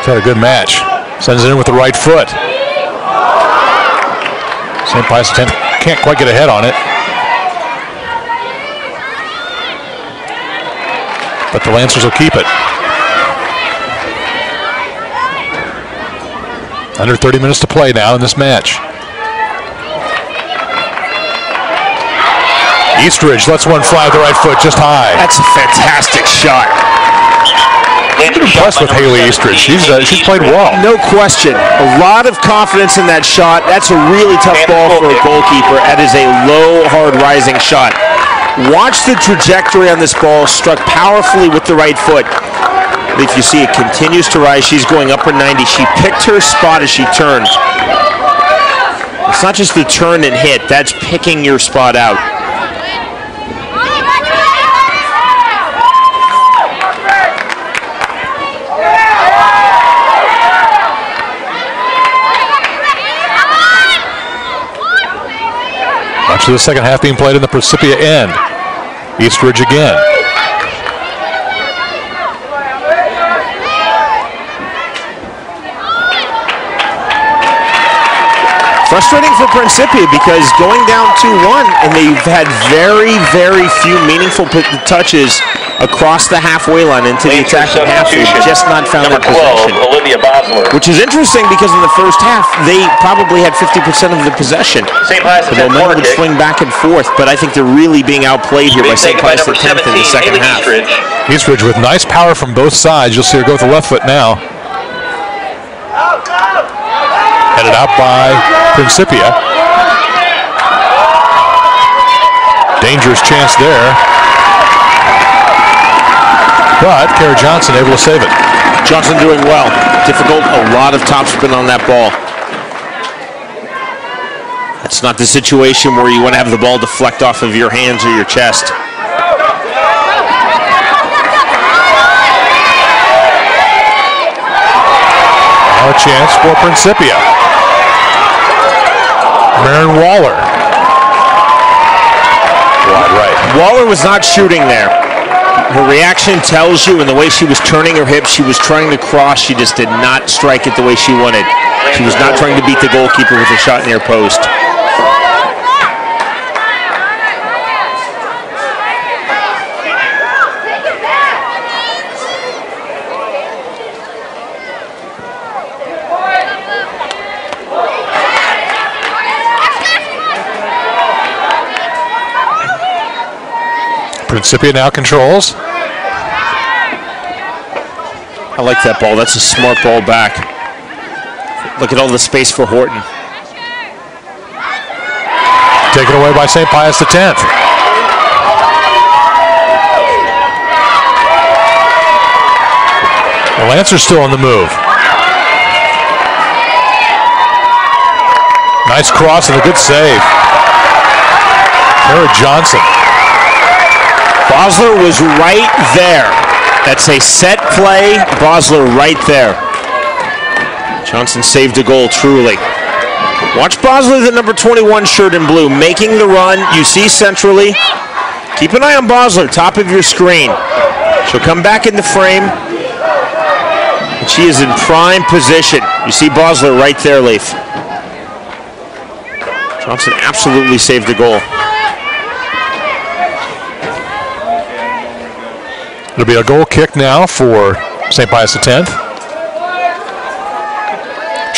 He's had a good match. Sends it in with the right foot. St. Pius X can't quite get ahead on it. But the Lancers will keep it. Under 30 minutes to play now in this match. Eastridge lets one fly with the right foot just high. That's a fantastic shot. I'm impressed with Haley Eastridge. She's played well. No question. A lot of confidence in that shot. That's a really tough ball for a goalkeeper. That is a low, hard rising shot. Watch the trajectory on this ball. Struck powerfully with the right foot. If you see it continues to rise, she's going upper 90. She picked her spot as she turned. It's not just the turn and hit. That's picking your spot out. Much of the second half being played in the Principia end. Eastridge again. Frustrating for Principia because going down 2-1 and they've had very, very few meaningful touches across the halfway line into the attacking half. They've just not found their possession. Which is interesting because in the first half, they probably had 50% of the possession. The momentum would swing back and forth, but I think they're really being outplayed here by St. Pius X in the second half. Eastridge with nice power from both sides. You'll see her go with the left foot now. Headed out by Principia. Dangerous chance there. But Kara Johnson able to save it. Johnson doing well. Difficult, a lot of topspin on that ball. That's not the situation where you want to have the ball deflect off of your hands or your chest. Now a chance for Principia. Marin Waller. Wide right. Waller was not shooting there. Her reaction tells you, and the way she was turning her hips, she was trying to cross. She just did not strike it the way she wanted. She was not trying to beat the goalkeeper with a shot near post. Principia now controls. I like that ball. That's a smart ball back. Look at all the space for Horton. Taken away by St. Pius X. The Lancers still on the move. Nice cross and a good save. Kara Johnson. Bosler was right there. That's a set play. Bosler right there. Johnson saved a goal, truly. Watch Bosler, the number 21 shirt in blue, making the run. You see centrally. Keep an eye on Bosler, top of your screen. She'll come back in the frame. And she is in prime position. You see Bosler right there, Leif. Johnson absolutely saved the goal. It'll be a goal kick now for St. Pius X.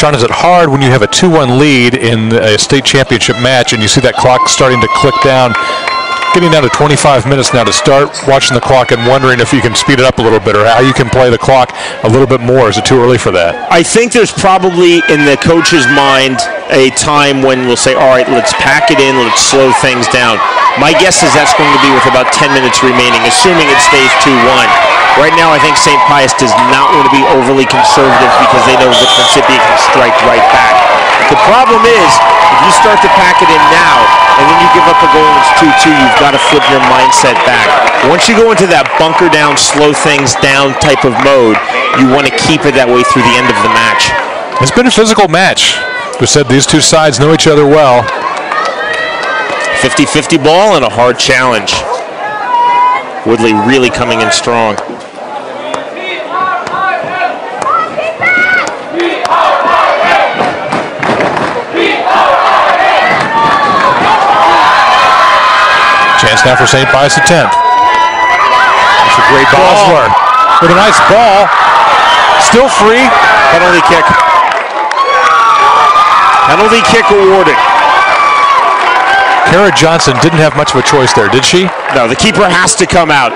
Sean, is it hard when you have a 2-1 lead in a state championship match and you see that clock starting to click down, getting down to 25 minutes now, to start watching the clock and wondering if you can speed it up a little bit or how you can play the clock a little bit more? Is it too early for that? I think there's probably in the coach's mind a time when we'll say, all right, let's pack it in, let's slow things down. My guess is that's going to be with about 10 minutes remaining, assuming it stays 2-1. Right now, I think St. Pius does not want to be overly conservative because they know that Principia can strike right back. The problem is, if you start to pack it in now, and then you give up a goal and it's 2-2, you've got to flip your mindset back. Once you go into that bunker down, slow things down type of mode, you want to keep it that way through the end of the match. It's been a physical match. We said these two sides know each other well. 50-50 ball and a hard challenge. Woodley really coming in strong. Chance now for St. Pius X. That's a great Bosler with a nice ball. Still free. Penalty kick. Penalty kick awarded. Kara Johnson didn't have much of a choice there, did she? No, the keeper has to come out.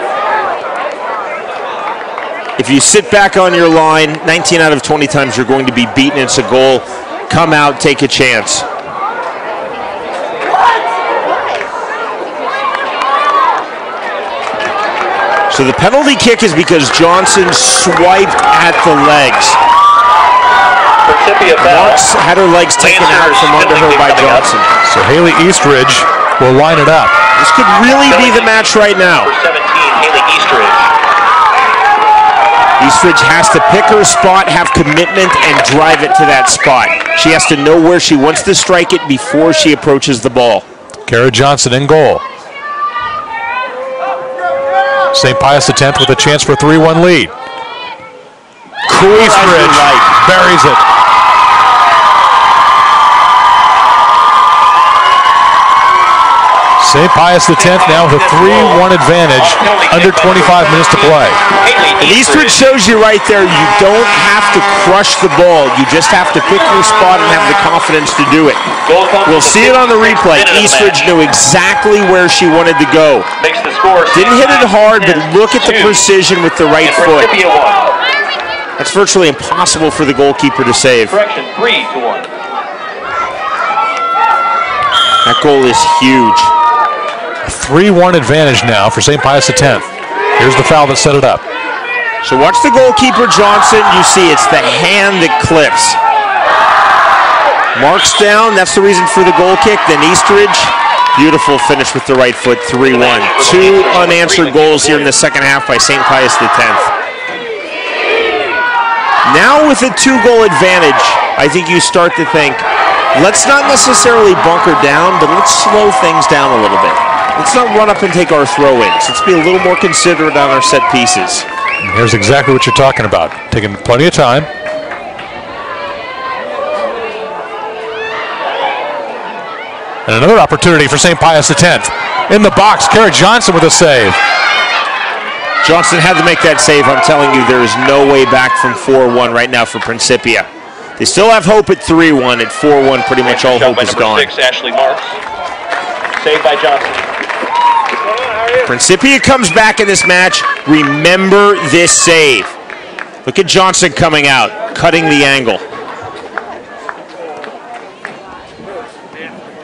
If you sit back on your line, 19 out of 20 times you're going to be beaten. It's a goal. Come out, take a chance. So the penalty kick is because Johnson swiped at the legs. Marks had her legs taken out from under her by Johnson. So Haley Eastridge will line it up. This could really be the match right now. Eastridge has to pick her spot, have commitment, and drive it to that spot. She has to know where she wants to strike it before she approaches the ball. Kara Johnson in goal. St. Pius X with a chance for a 3-1 lead. Eastridge buries it. St. Pius X now with a 3-1 advantage, under 25 minutes to play. And Eastridge shows you right there, you don't have to crush the ball. You just have to pick your spot and have the confidence to do it. We'll see it on the replay. Eastridge knew exactly where she wanted to go. Didn't hit it hard, but look at the precision with the right foot. That's virtually impossible for the goalkeeper to save. Correction, 3-1. That goal is huge. 3-1 advantage now for St. Pius X. Here's the foul that set it up. So watch the goalkeeper, Johnson. You see it's the hand that clips. Marks down, that's the reason for the goal kick. Then Eastridge, beautiful finish with the right foot, 3-1. 2 unanswered goals here in the second half by St. Pius X. Now with a 2-goal advantage, I think you start to think, let's not necessarily bunker down, but let's slow things down a little bit. Let's not run up and take our throw-ins. Let's be a little more considerate on our set pieces. And here's exactly what you're talking about. Taking plenty of time. And another opportunity for St. Pius X. In the box, Kara Johnson with a save. Johnson had to make that save. I'm telling you, there is no way back from 4-1 right now for Principia. They still have hope at 3-1. At 4-1, pretty much all hope is gone. 6, Ashley Marks. Saved by Johnson. Principia comes back in this match. Remember this save. Look at Johnson coming out, cutting the angle.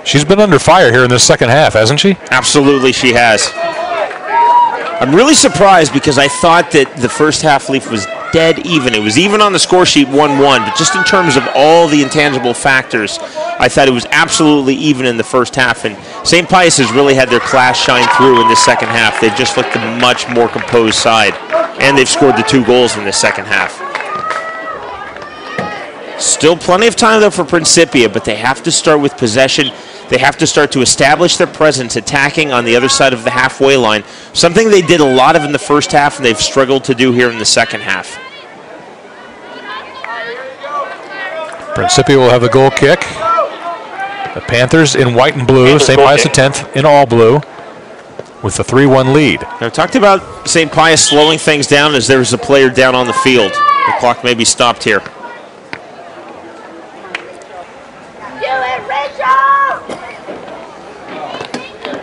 She's been under fire here in this second half, hasn't she? Absolutely, she has. I'm really surprised because I thought that the first half Leaf was dead even. It was even on the score sheet 1-1, but just in terms of all the intangible factors, I thought it was absolutely even in the first half. And St. Pius has really had their class shine through in the second half. They've just looked a much more composed side, and they've scored the 2 goals in the second half. Still plenty of time, though, for Principia, but they have to start with possession. They have to start to establish their presence attacking on the other side of the halfway line, something they did a lot of in the first half and they've struggled to do here in the second half. Principia will have the goal kick. The Panthers in white and blue, St. Pius X in all blue with the 3-1 lead. Now, talked about St. Pius slowing things down as there was a player down on the field. The clock may be stopped here.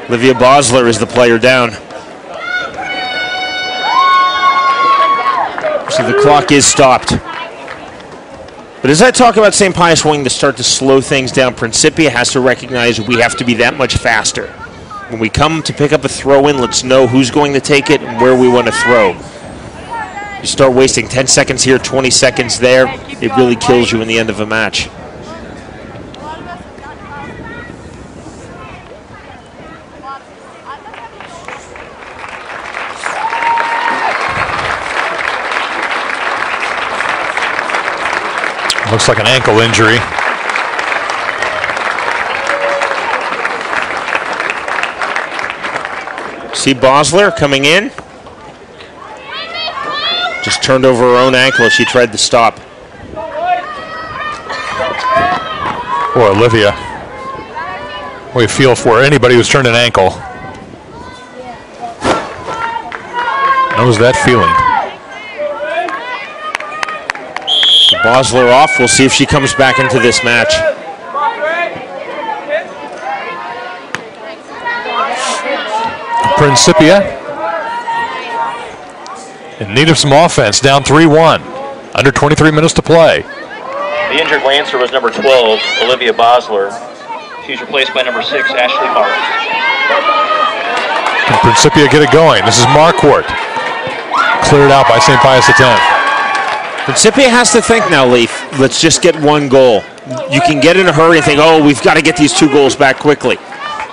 Olivia Bosler is the player down. So the clock is stopped. But as I talk about St. Pius wanting to start to slow things down, Principia has to recognize we have to be that much faster. When we come to pick up a throw-in, let's know who's going to take it and where we want to throw. You start wasting 10 seconds here, 20 seconds there, it really kills you in the end of a match. Looks like an ankle injury. See Bosler coming in. Just turned over her own ankle as she tried to stop. Poor Olivia. We feel for anybody who's turned an ankle. Knows that feeling. Bosler off. We'll see if she comes back into this match. Principia in need of some offense, down 3-1. Under 23 minutes to play. The injured Lancer was number 12, Olivia Bosler. She's replaced by number 6, Ashley Marks. Can Principia get it going? This is Marquardt. Cleared out by St. Pius X. Principia has to think now, Leaf. Let's just get one goal. You can get in a hurry and think, oh, we've got to get these 2 goals back quickly.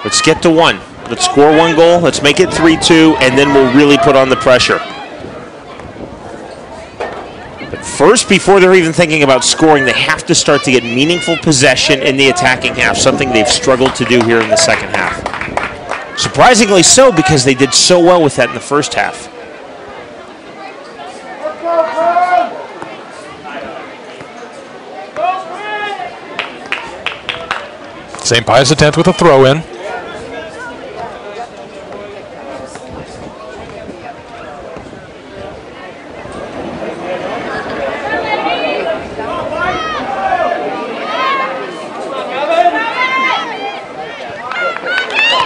Let's get to 1. Let's score 1 goal. Let's make it 3-2, and then we'll really put on the pressure. But first, before they're even thinking about scoring, they have to start to get meaningful possession in the attacking half, something they've struggled to do here in the second half. Surprisingly so, because they did so well with that in the first half. St. Pius X with a throw-in.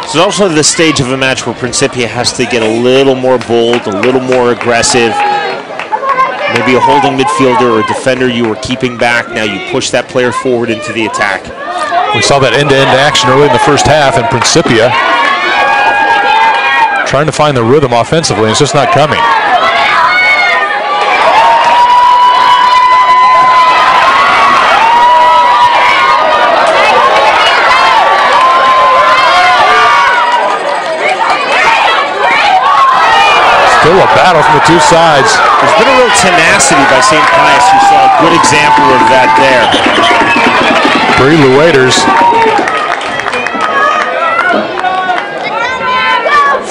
It's also the stage of a match where Principia has to get a little more bold, a little more aggressive. Maybe a holding midfielder or a defender you were keeping back. Now you push that player forward into the attack. We saw that end-to-end action early in the first half, and Principia trying to find the rhythm offensively, and it's just not coming. Still a battle from the 2 sides. There's been a real tenacity by St. Pius. You saw a good example of that there. Bree Lueders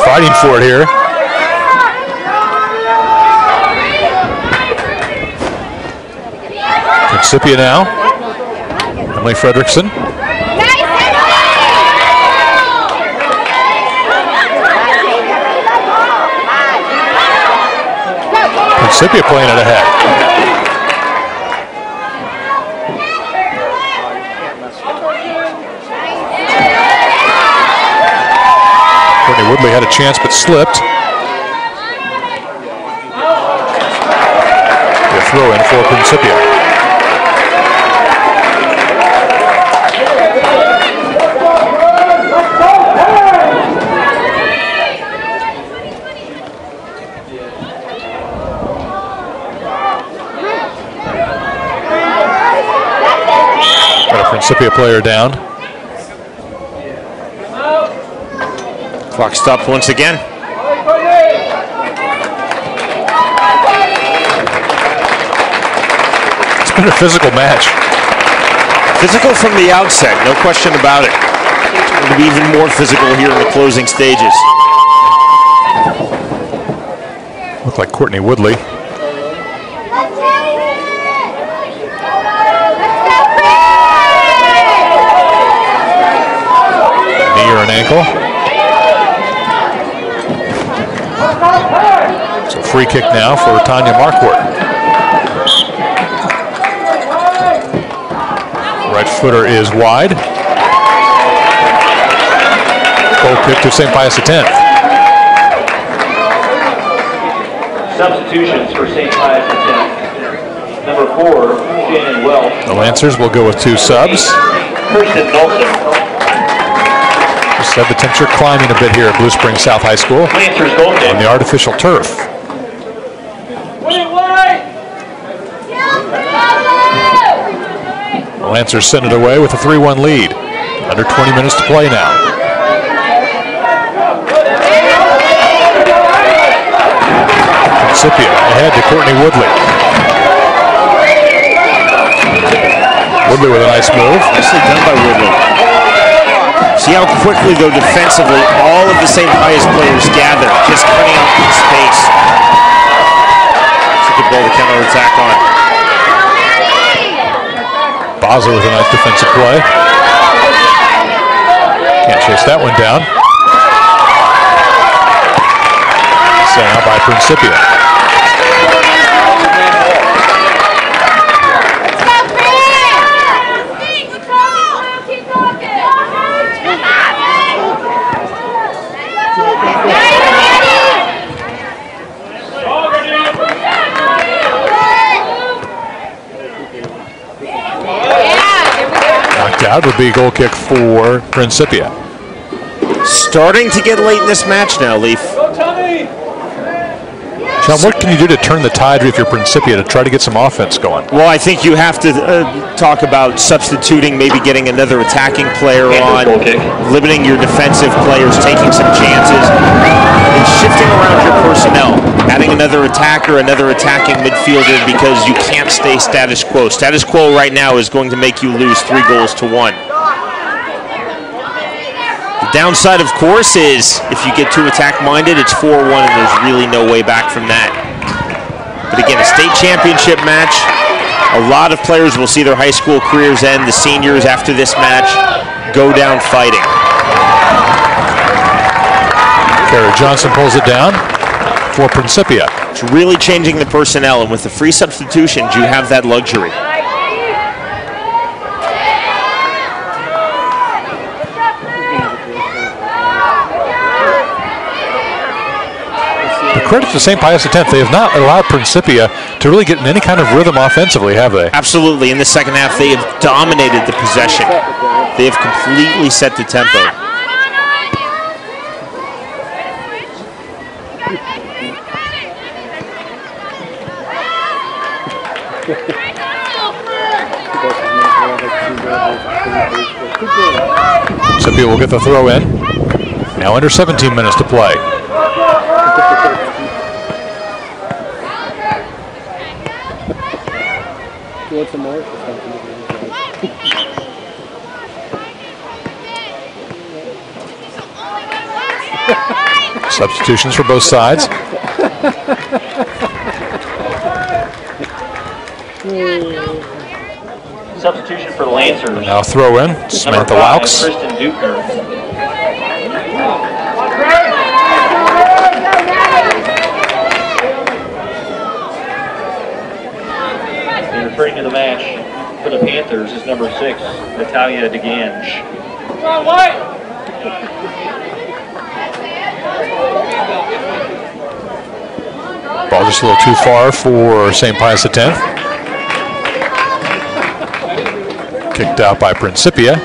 fighting for it here. Principia now. Emily Fredrickson. Principia playing it ahead. Courtney Woodley had a chance but slipped. The throw in for Principia. Principia player down. Clock stopped once again. It's been a physical match. Physical from the outset, no question about it. It'll be even more physical here in the closing stages. Look like Courtney Woodley. Knee or an ankle. It's a free kick now for Tanya Marquardt. Right footer is wide. Goal kick to St. Pius X. Substitutions for St. Pius X. Number 4, Shannon Welch. The Lancers will go with 2 subs. Kirsten Nelson. Just said the temperature climbing a bit here at Blue Springs South High School Lancers goal kick. on the artificial turf. The Lancers send it away with a 3-1 lead. Under 20 minutes to play now. Principia ahead to Courtney Woodley. Woodley with a nice move. Nicely done by Woodley. See how quickly, though, defensively, all of the St. Pius players gather, just cutting out the space. It's a good ball to counter-attack on. Baza with a nice defensive play. Can't chase that one down. Sent out by Principia. Knocked out would be a goal kick for Principia. Starting to get late in this match now, Leaf. John, what can you do to turn the tide if you're Principia to try to get some offense going? Well, I think you have to talk about substituting, maybe getting another attacking player on, limiting your defensive players, taking some chances, and shifting around your personnel, adding another attacker, another attacking midfielder, because you can't stay status quo. Status quo right now is going to make you lose 3-1. The downside, of course, is if you get too attack-minded, it's 4-1, and there's really no way back from that. But again, a state championship match. A lot of players will see their high school careers end. The seniors, after this match, go down fighting. Kara Johnson pulls it down for Principia. It's really changing the personnel, and with the free substitutions, you have that luxury. Credit to St. Pius X. They have not allowed Principia to really get in any kind of rhythm offensively, have they? Absolutely. In the second half, they have dominated the possession. They have completely set the tempo. Principia will get the throw in. Now under 17 minutes to play. Substitutions for both sides. Substitution for the Lancers. Now throw in, Samantha Laux. Kristen Dukner. And returning to the match for the Panthers is number 6, Natalia DeGange. Come on, White! Ball just a little too far for St. Pius X. Kicked out by Principia.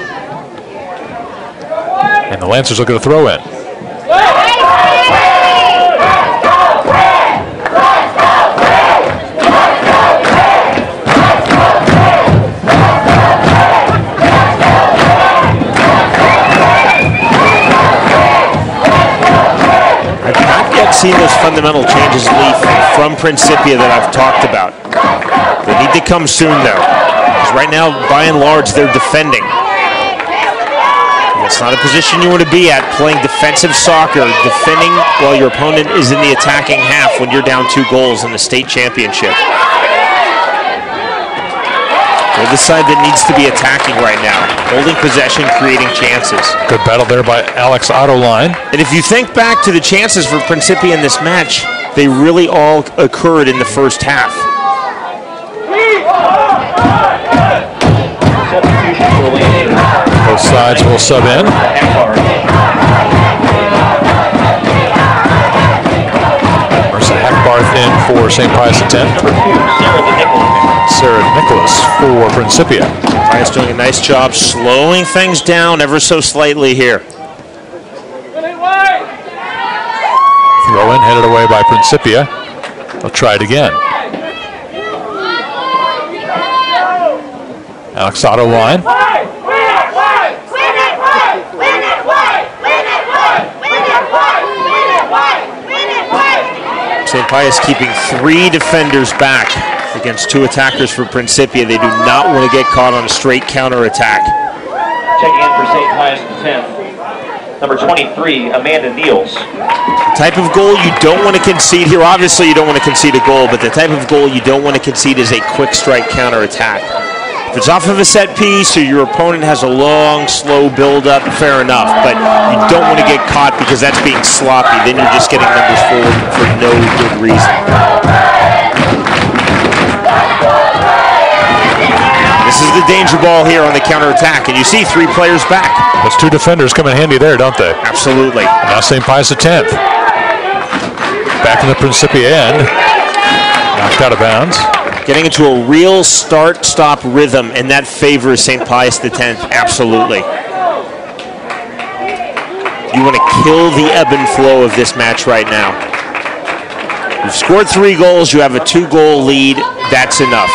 And the Lancers will get a throw in. Seen those fundamental changes, Leaf, from Principia that I've talked about. They need to come soon, though. because right now, by and large, they're defending. That's not a position you want to be at, playing defensive soccer, defending while your opponent is in the attacking half when you're down 2 goals in the state championship. They're the side that needs to be attacking right now, holding possession, creating chances. Good battle there by Alex Ottoline. And if you think back to the chances for Principia in this match, they really all occurred in the first half. Both sides will sub in. Marissa Hackbarth in for St. Pius X. Sarah Nicholas for Principia. Pius doing a nice job slowing things down ever so slightly here. Throw in, headed away by Principia. They'll try it again. Alex Ottoline. St. Pius keeping 3 defenders back against 2 attackers for Principia. They do not want to get caught on a straight counterattack. Checking in for St. Pius X, number 23, Amanda Niels. The type of goal you don't want to concede here, obviously you don't want to concede a goal, but the type of goal you don't want to concede is a quick strike counterattack. If it's off of a set piece or your opponent has a long, slow build-up, fair enough, but you don't want to get caught because that's being sloppy. Then you're just getting numbers forward for no good reason. This is the danger ball here on the counterattack, and you see 3 players back. Those 2 defenders come in handy there, don't they? Absolutely. Now St. Pius X. Back in the Principia end. Knocked out of bounds. Getting into a real start-stop rhythm, and that favors St. Pius X, absolutely. You want to kill the ebb and flow of this match right now. You've scored 3 goals, you have a 2-goal lead, that's enough.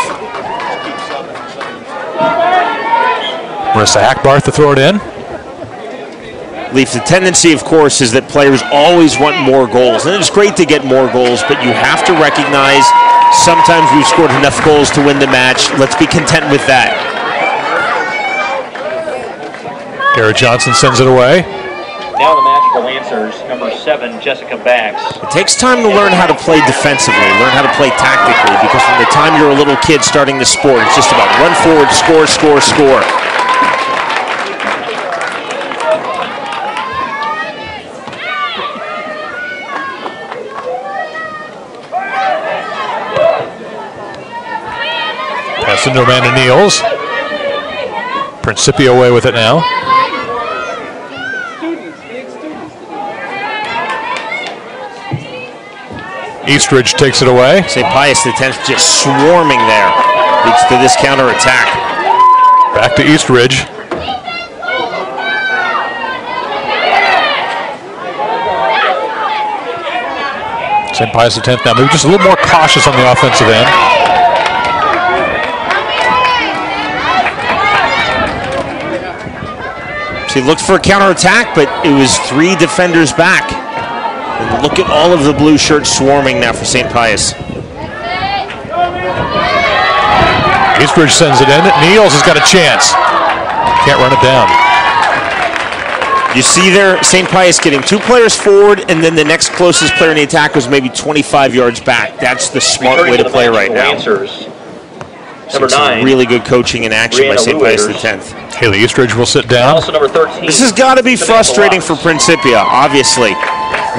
Marissa Hackbarth to throw it in. Leaf, the tendency, of course, is that players always want more goals, and it's great to get more goals, but you have to recognize sometimes we've scored enough goals to win the match. Let's be content with that. Garrett Johnson sends it away. Now the match for Lancers, number 7, Jessica Bax. It takes time to learn how to play defensively, learn how to play tactically, because from the time you're a little kid starting the sport, it's just about run forward, score, score, score. Pass into Amanda Niels. Principia away with it now. Eastridge takes it away. St. Pius X just swarming there. Leads to this counterattack. Back to Eastridge. St. Pius X now maybe just a little more cautious on the offensive end. He looked for a counterattack, but it was 3 defenders back. And look at all of the blue shirts swarming now for St. Pius. Eastridge sends it in. Niels has got a chance. Can't run it down. You see there, St. Pius getting 2 players forward, and then the next closest player in the attack was maybe 25 yards back. That's the smart way to play right now. Number 9, really good coaching in action by St. Pius X. Haley Eastridge will sit down. Also number 13. This has got to be frustrating for Principia, obviously.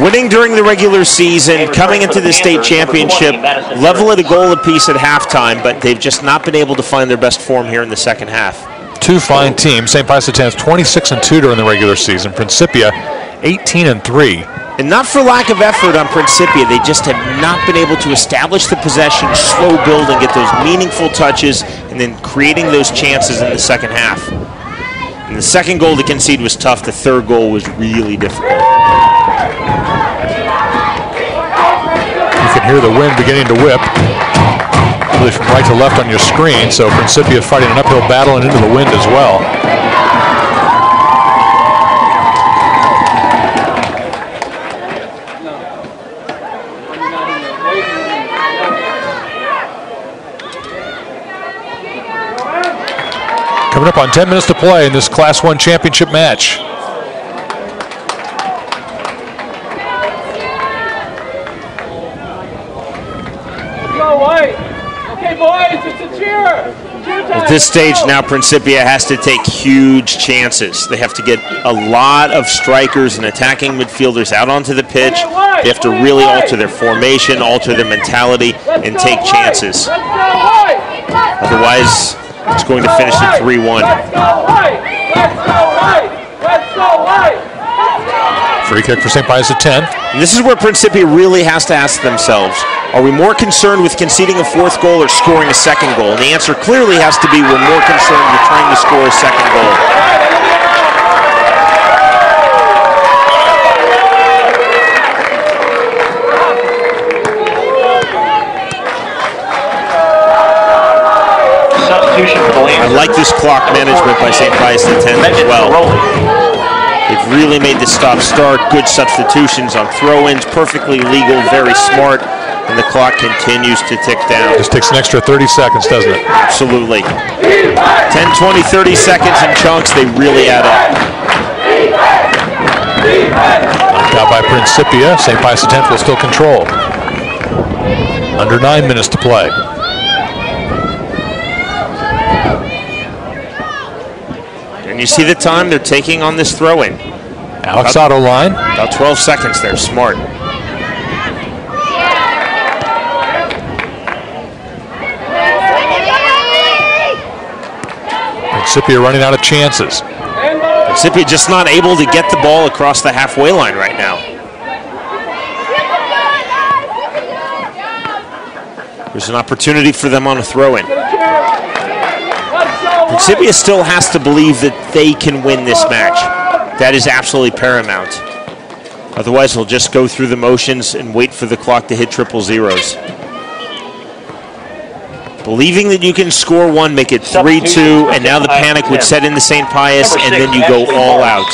Winning during the regular season, coming into the state championship, level at a goal apiece at halftime, but they've just not been able to find their best form here in the second half. 2 fine teams. St. Pius X 26-2 during the regular season. Principia 18-3. And not for lack of effort on Principia, they just have not been able to establish the possession, slow build, and get those meaningful touches, and then creating those chances in the second half. And the second goal to concede was tough. The third goal was really difficult. You can hear the wind beginning to whip, really from right to left on your screen, so Principia fighting an uphill battle and into the wind as well. Coming up on 10 minutes to play in this Class 1 championship match. Okay, boys, it's a cheer. At this stage now, Principia has to take huge chances. They have to get a lot of strikers and attacking midfielders out onto the pitch. They have to really alter their formation, alter their mentality, and take chances. Otherwise, it's going to finish at 3-1. Free kick for St. Pius X. And this is where Principia really has to ask themselves, are we more concerned with conceding a fourth goal or scoring a second goal? And the answer clearly has to be we're more concerned with trying to score a second goal. Substitution for the Lancers. I like this clock management by St. Pius X as well. They've really made the stop-start, good substitutions on throw-ins, perfectly legal, very smart, and the clock continues to tick down. Just takes an extra 30 seconds, doesn't it? Absolutely. 10, 20, 30 seconds in chunks, they really add up. Knocked out by Principia. St. Pius X will still control. Under 9 minutes to play. And you see the time they're taking on this throw-in. Alex Otto line. About 12 seconds there, smart. Principia running out of chances. Principia just not able to get the ball across the halfway line right now. There's an opportunity for them on a throw-in. Principia still has to believe that they can win this match. That is absolutely paramount. Otherwise, they'll just go through the motions and wait for the clock to hit triple zeros. Believing that you can score one, make it 3-2, and now the panic would set into St. Pius, and then you go all out.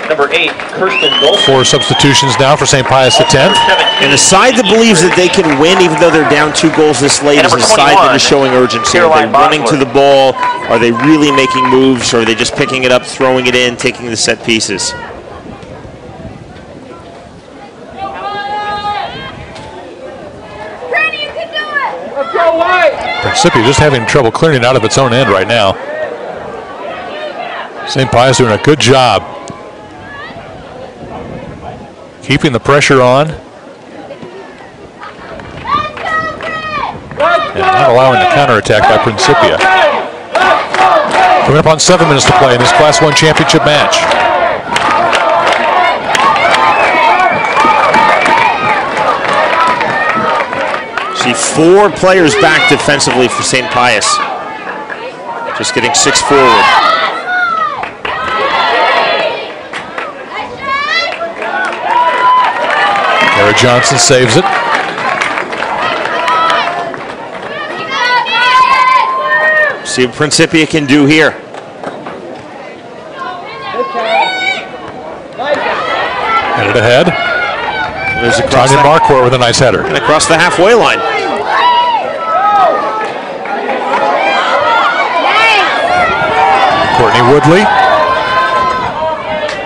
Number 8, Kirsten Gold. 4 substitutions now for St. Pius X. And a side that believes that they can win even though they're down 2 goals this late is a side that is showing urgency. Are they running to the ball? Are they really making moves? Or are they just picking it up, throwing it in, taking the set pieces? Principia just having trouble clearing it out of its own end right now. St. Pius doing a good job keeping the pressure on and not allowing the counterattack by Principia. Coming up on 7 minutes to play in this Class 1 championship match. See 4 players back defensively for St. Pius. Just getting 6 forward. Sarah Johnson saves it. See what Principia can do here. Headed ahead. There's across Tanya Marquardt with a nice header. And across the halfway line. Courtney Woodley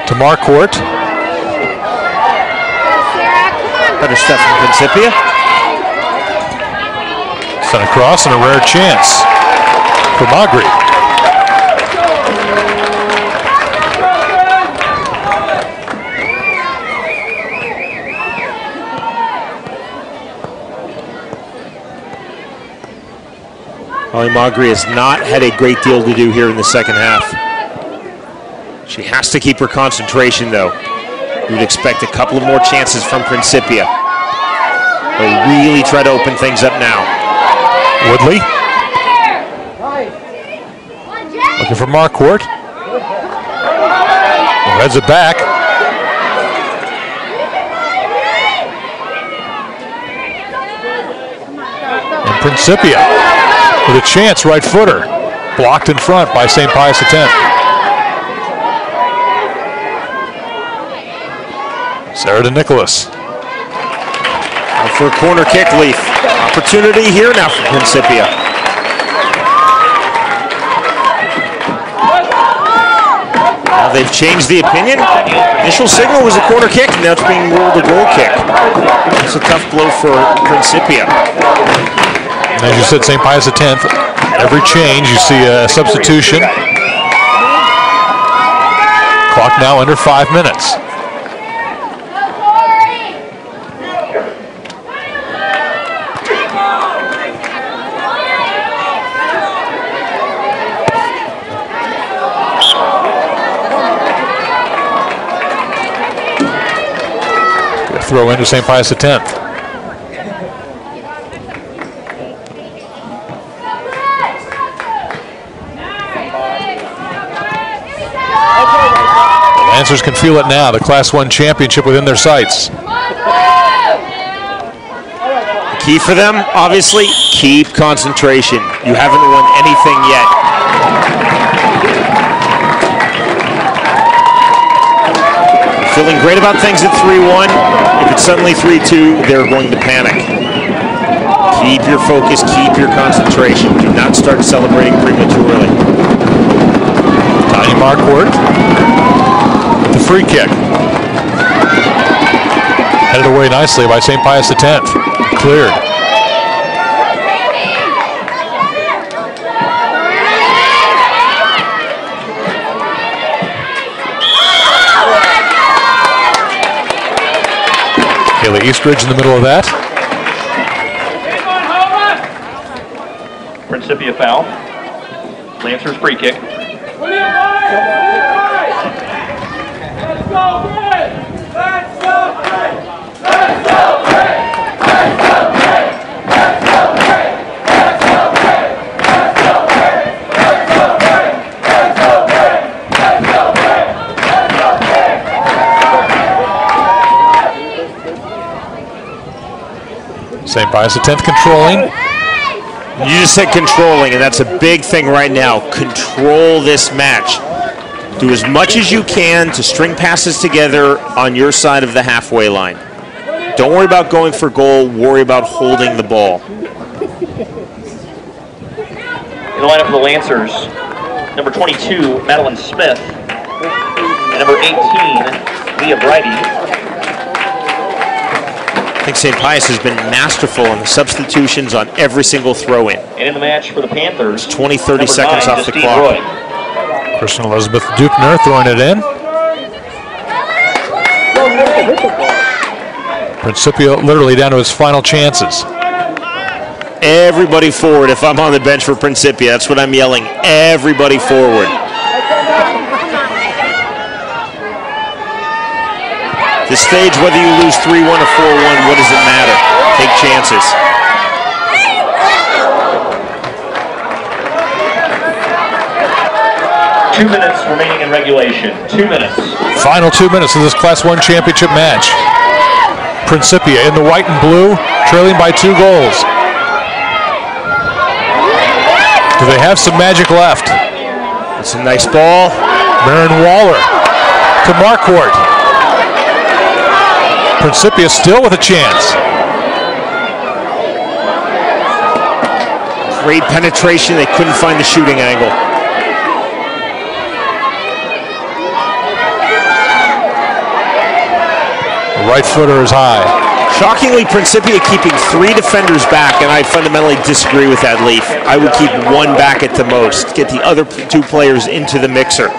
to Marquardt. Better stuff from Principia. Sent across and a rare chance for Magri. Holly Magri has not had a great deal to do here in the second half. She has to keep her concentration though. You would expect a couple of more chances from Principia. They'll really try to open things up now. Woodley. Looking for Marquardt. Heads it back. And Principia with a chance, right footer. Blocked in front by St. Pius X. Sarah to Nicholas. Out for a corner kick, Leaf. Opportunity here now for Principia. Now they've changed the opinion. Initial signal was a corner kick, and now it's being ruled a goal kick. It's a tough blow for Principia. And as you said, St. Pius X, every change you see a substitution. Clock now under 5 minutes. Throw into St. Pius X. The Lancers can feel it now, the Class 1 championship within their sights. The key for them, obviously, keep concentration. You haven't won anything yet. Feeling great about things at 3-1. If it's suddenly 3-2, they're going to panic. Keep your focus, keep your concentration. Do not start celebrating prematurely. Tiny Marquardt with the free kick. Headed away nicely by St. Pius X. Cleared. Eastridge in the middle of that. Principia foul. Lancers free kick. Let's go, Red! Let's go, Red! Let's go, Red! Let's go, Red! Let's go, Red! Let's go, Red! Let's go, Red! Let's go, Red! Let's go, Red! Let's go, Red! Let's go, Red! St. Pius X controlling. You just said controlling, and that's a big thing right now. Control this match. Do as much as you can to string passes together on your side of the halfway line. Don't worry about going for goal. Worry about holding the ball. In the lineup for the Lancers, number 22, Madeline Smith, and number 18, Leah Brighty. I think St. Pius has been masterful in the substitutions on every single throw-in. And in the match for the Panthers, 20, 30 seconds off the clock. Roy. Kristen Elizabeth Dupner throwing it in. Principia literally down to his final chances. Everybody forward. If I'm on the bench for Principia, that's what I'm yelling. Everybody forward. This stage, whether you lose 3-1 or 4-1, what does it matter? Take chances. Two minutes remaining in regulation. 2 minutes. Final 2 minutes of this Class 1 championship match. Principia in the white and blue, trailing by 2 goals. Do they have some magic left? It's a nice ball. Marin Waller to Marquardt. Principia still with a chance. Great penetration. They couldn't find the shooting angle. The right footer is high. Shockingly, Principia keeping 3 defenders back, and I fundamentally disagree with that, Leaf. I would keep 1 back at the most. Get the other 2 players into the mixer.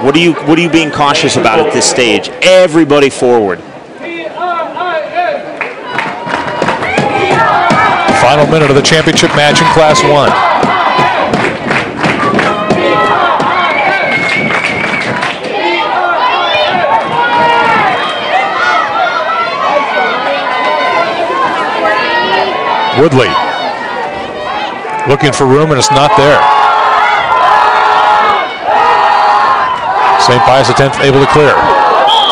What are you being cautious about at this stage? Everybody forward. Final minute of the championship match in Class 1. Woodley looking for room, and it's not there. St. Pius X able to clear.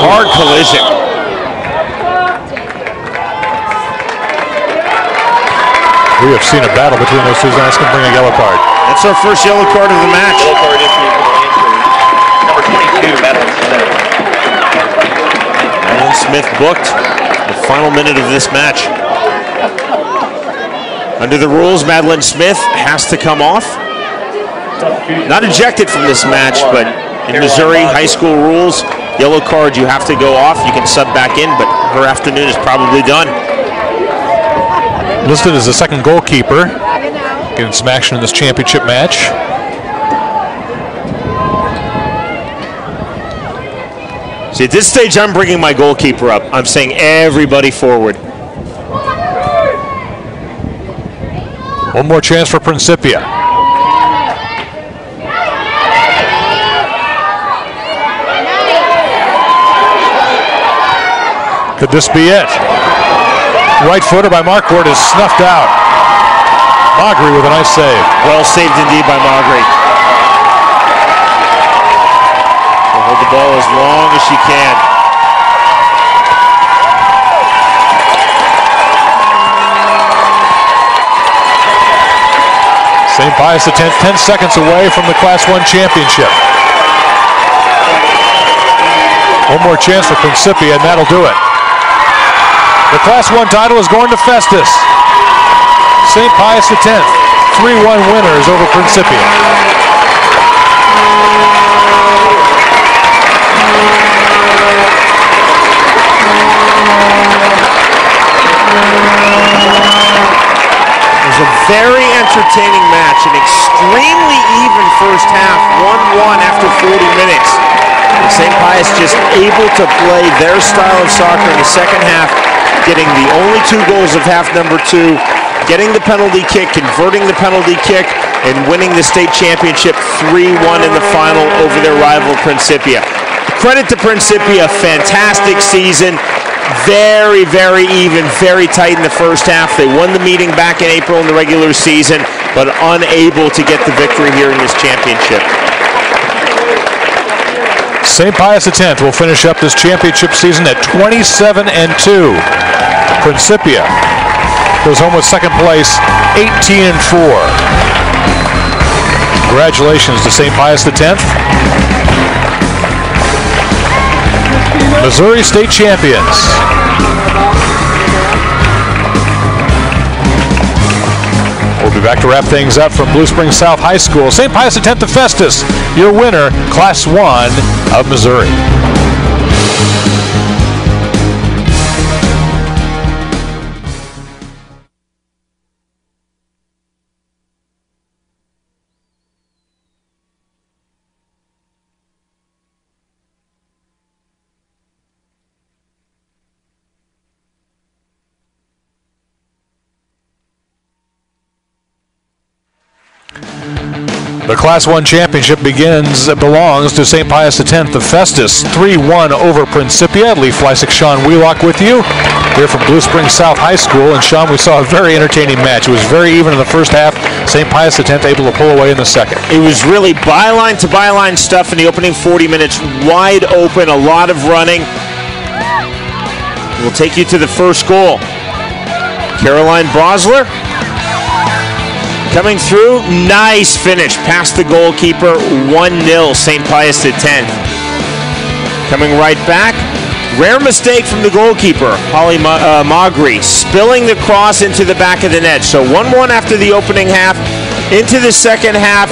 Hard collision. We have seen a battle between those two. That's going to bring a yellow card. That's our first yellow card of the match. Yellow card issued for the Lancers. Number 22, Madeline Smith. Madeline Smith booked the final minute of this match. Under the rules, Madeline Smith has to come off. Not ejected from this match, but In Missouri, high school rules, yellow card, you have to go off. You can sub back in, but her afternoon is probably done. Listed as the second goalkeeper. Getting some action in this championship match. See, at this stage, I'm bringing my goalkeeper up. I'm saying everybody forward. One more chance for Principia. Could this be it? Right footer by Marquardt is snuffed out. Magri with a nice save. Well saved indeed by Magri. She'll hold the ball as long as she can. St. Pius X 10 seconds away from the Class 1 championship. One more chance for Principia, and that'll do it. The Class 1 title is going to Festus. St. Pius X, 3-1 winners over Principia. It was a very entertaining match, an extremely even first half, 1-1 after 40 minutes. And St. Pius just able to play their style of soccer in the second half, getting the only 2 goals of half number 2, getting the penalty kick, converting the penalty kick, and winning the state championship 3-1 in the final over their rival Principia. Credit to Principia, fantastic season. Very, very even, very tight in the first half. They won the meeting back in April in the regular season, but unable to get the victory here in this championship. St. Pius X will finish up this championship season at 27-2. Principia goes home with second place, 18-4. Congratulations to St. Pius X. Missouri State champions. We'll be back to wrap things up from Blue Springs South High School. St. Pius X of Festus, your winner, Class 1 of Missouri. The Class 1 championship belongs to St. Pius X of Festus, 3-1 over Principia. Lee Fleisig, Sean Wheelock with you here from Blue Springs South High School. And Sean, we saw a very entertaining match. It was very even in the first half. St. Pius X able to pull away in the second. It was really byline to byline stuff in the opening 40 minutes, wide open, a lot of running. We'll take you to the first goal. Caroline Brosler coming through, nice finish past the goalkeeper, 1-0 St. Pius X. Coming right back, rare mistake from the goalkeeper, Holly Magri, spilling the cross into the back of the net. So 1-1 after the opening half, into the second half,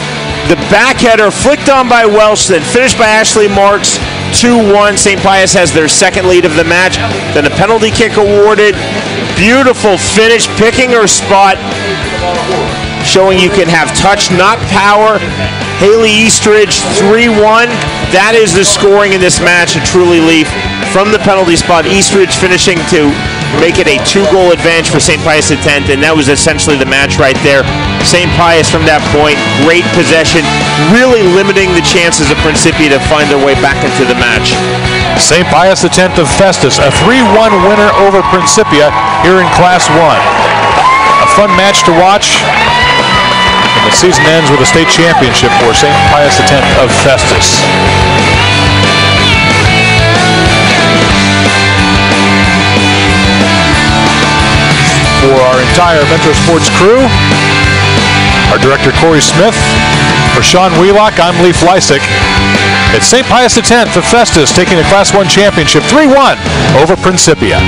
the back header flicked on by Welsh, then finished by Ashley Marks, 2-1. St. Pius has their second lead of the match, then a penalty kick awarded, beautiful finish, picking her spot, showing you can have touch, not power. Haley Eastridge, 3-1. That is the scoring in this match, a truly leaf from the penalty spot. Eastridge finishing to make it a 2-goal advantage for St. Pius X, and that was essentially the match right there. St. Pius from that point, great possession, really limiting the chances of Principia to find their way back into the match. St. Pius X of Festus, a 3-1 winner over Principia here in Class 1. A fun match to watch. And the season ends with a state championship for St. Pius X of Festus. For our entire Metro Sports crew, our director Corey Smith, for Sean Wheelock, I'm Lee Fleisig. It's St. Pius X of Festus taking the Class 1 championship 3-1 over Principia.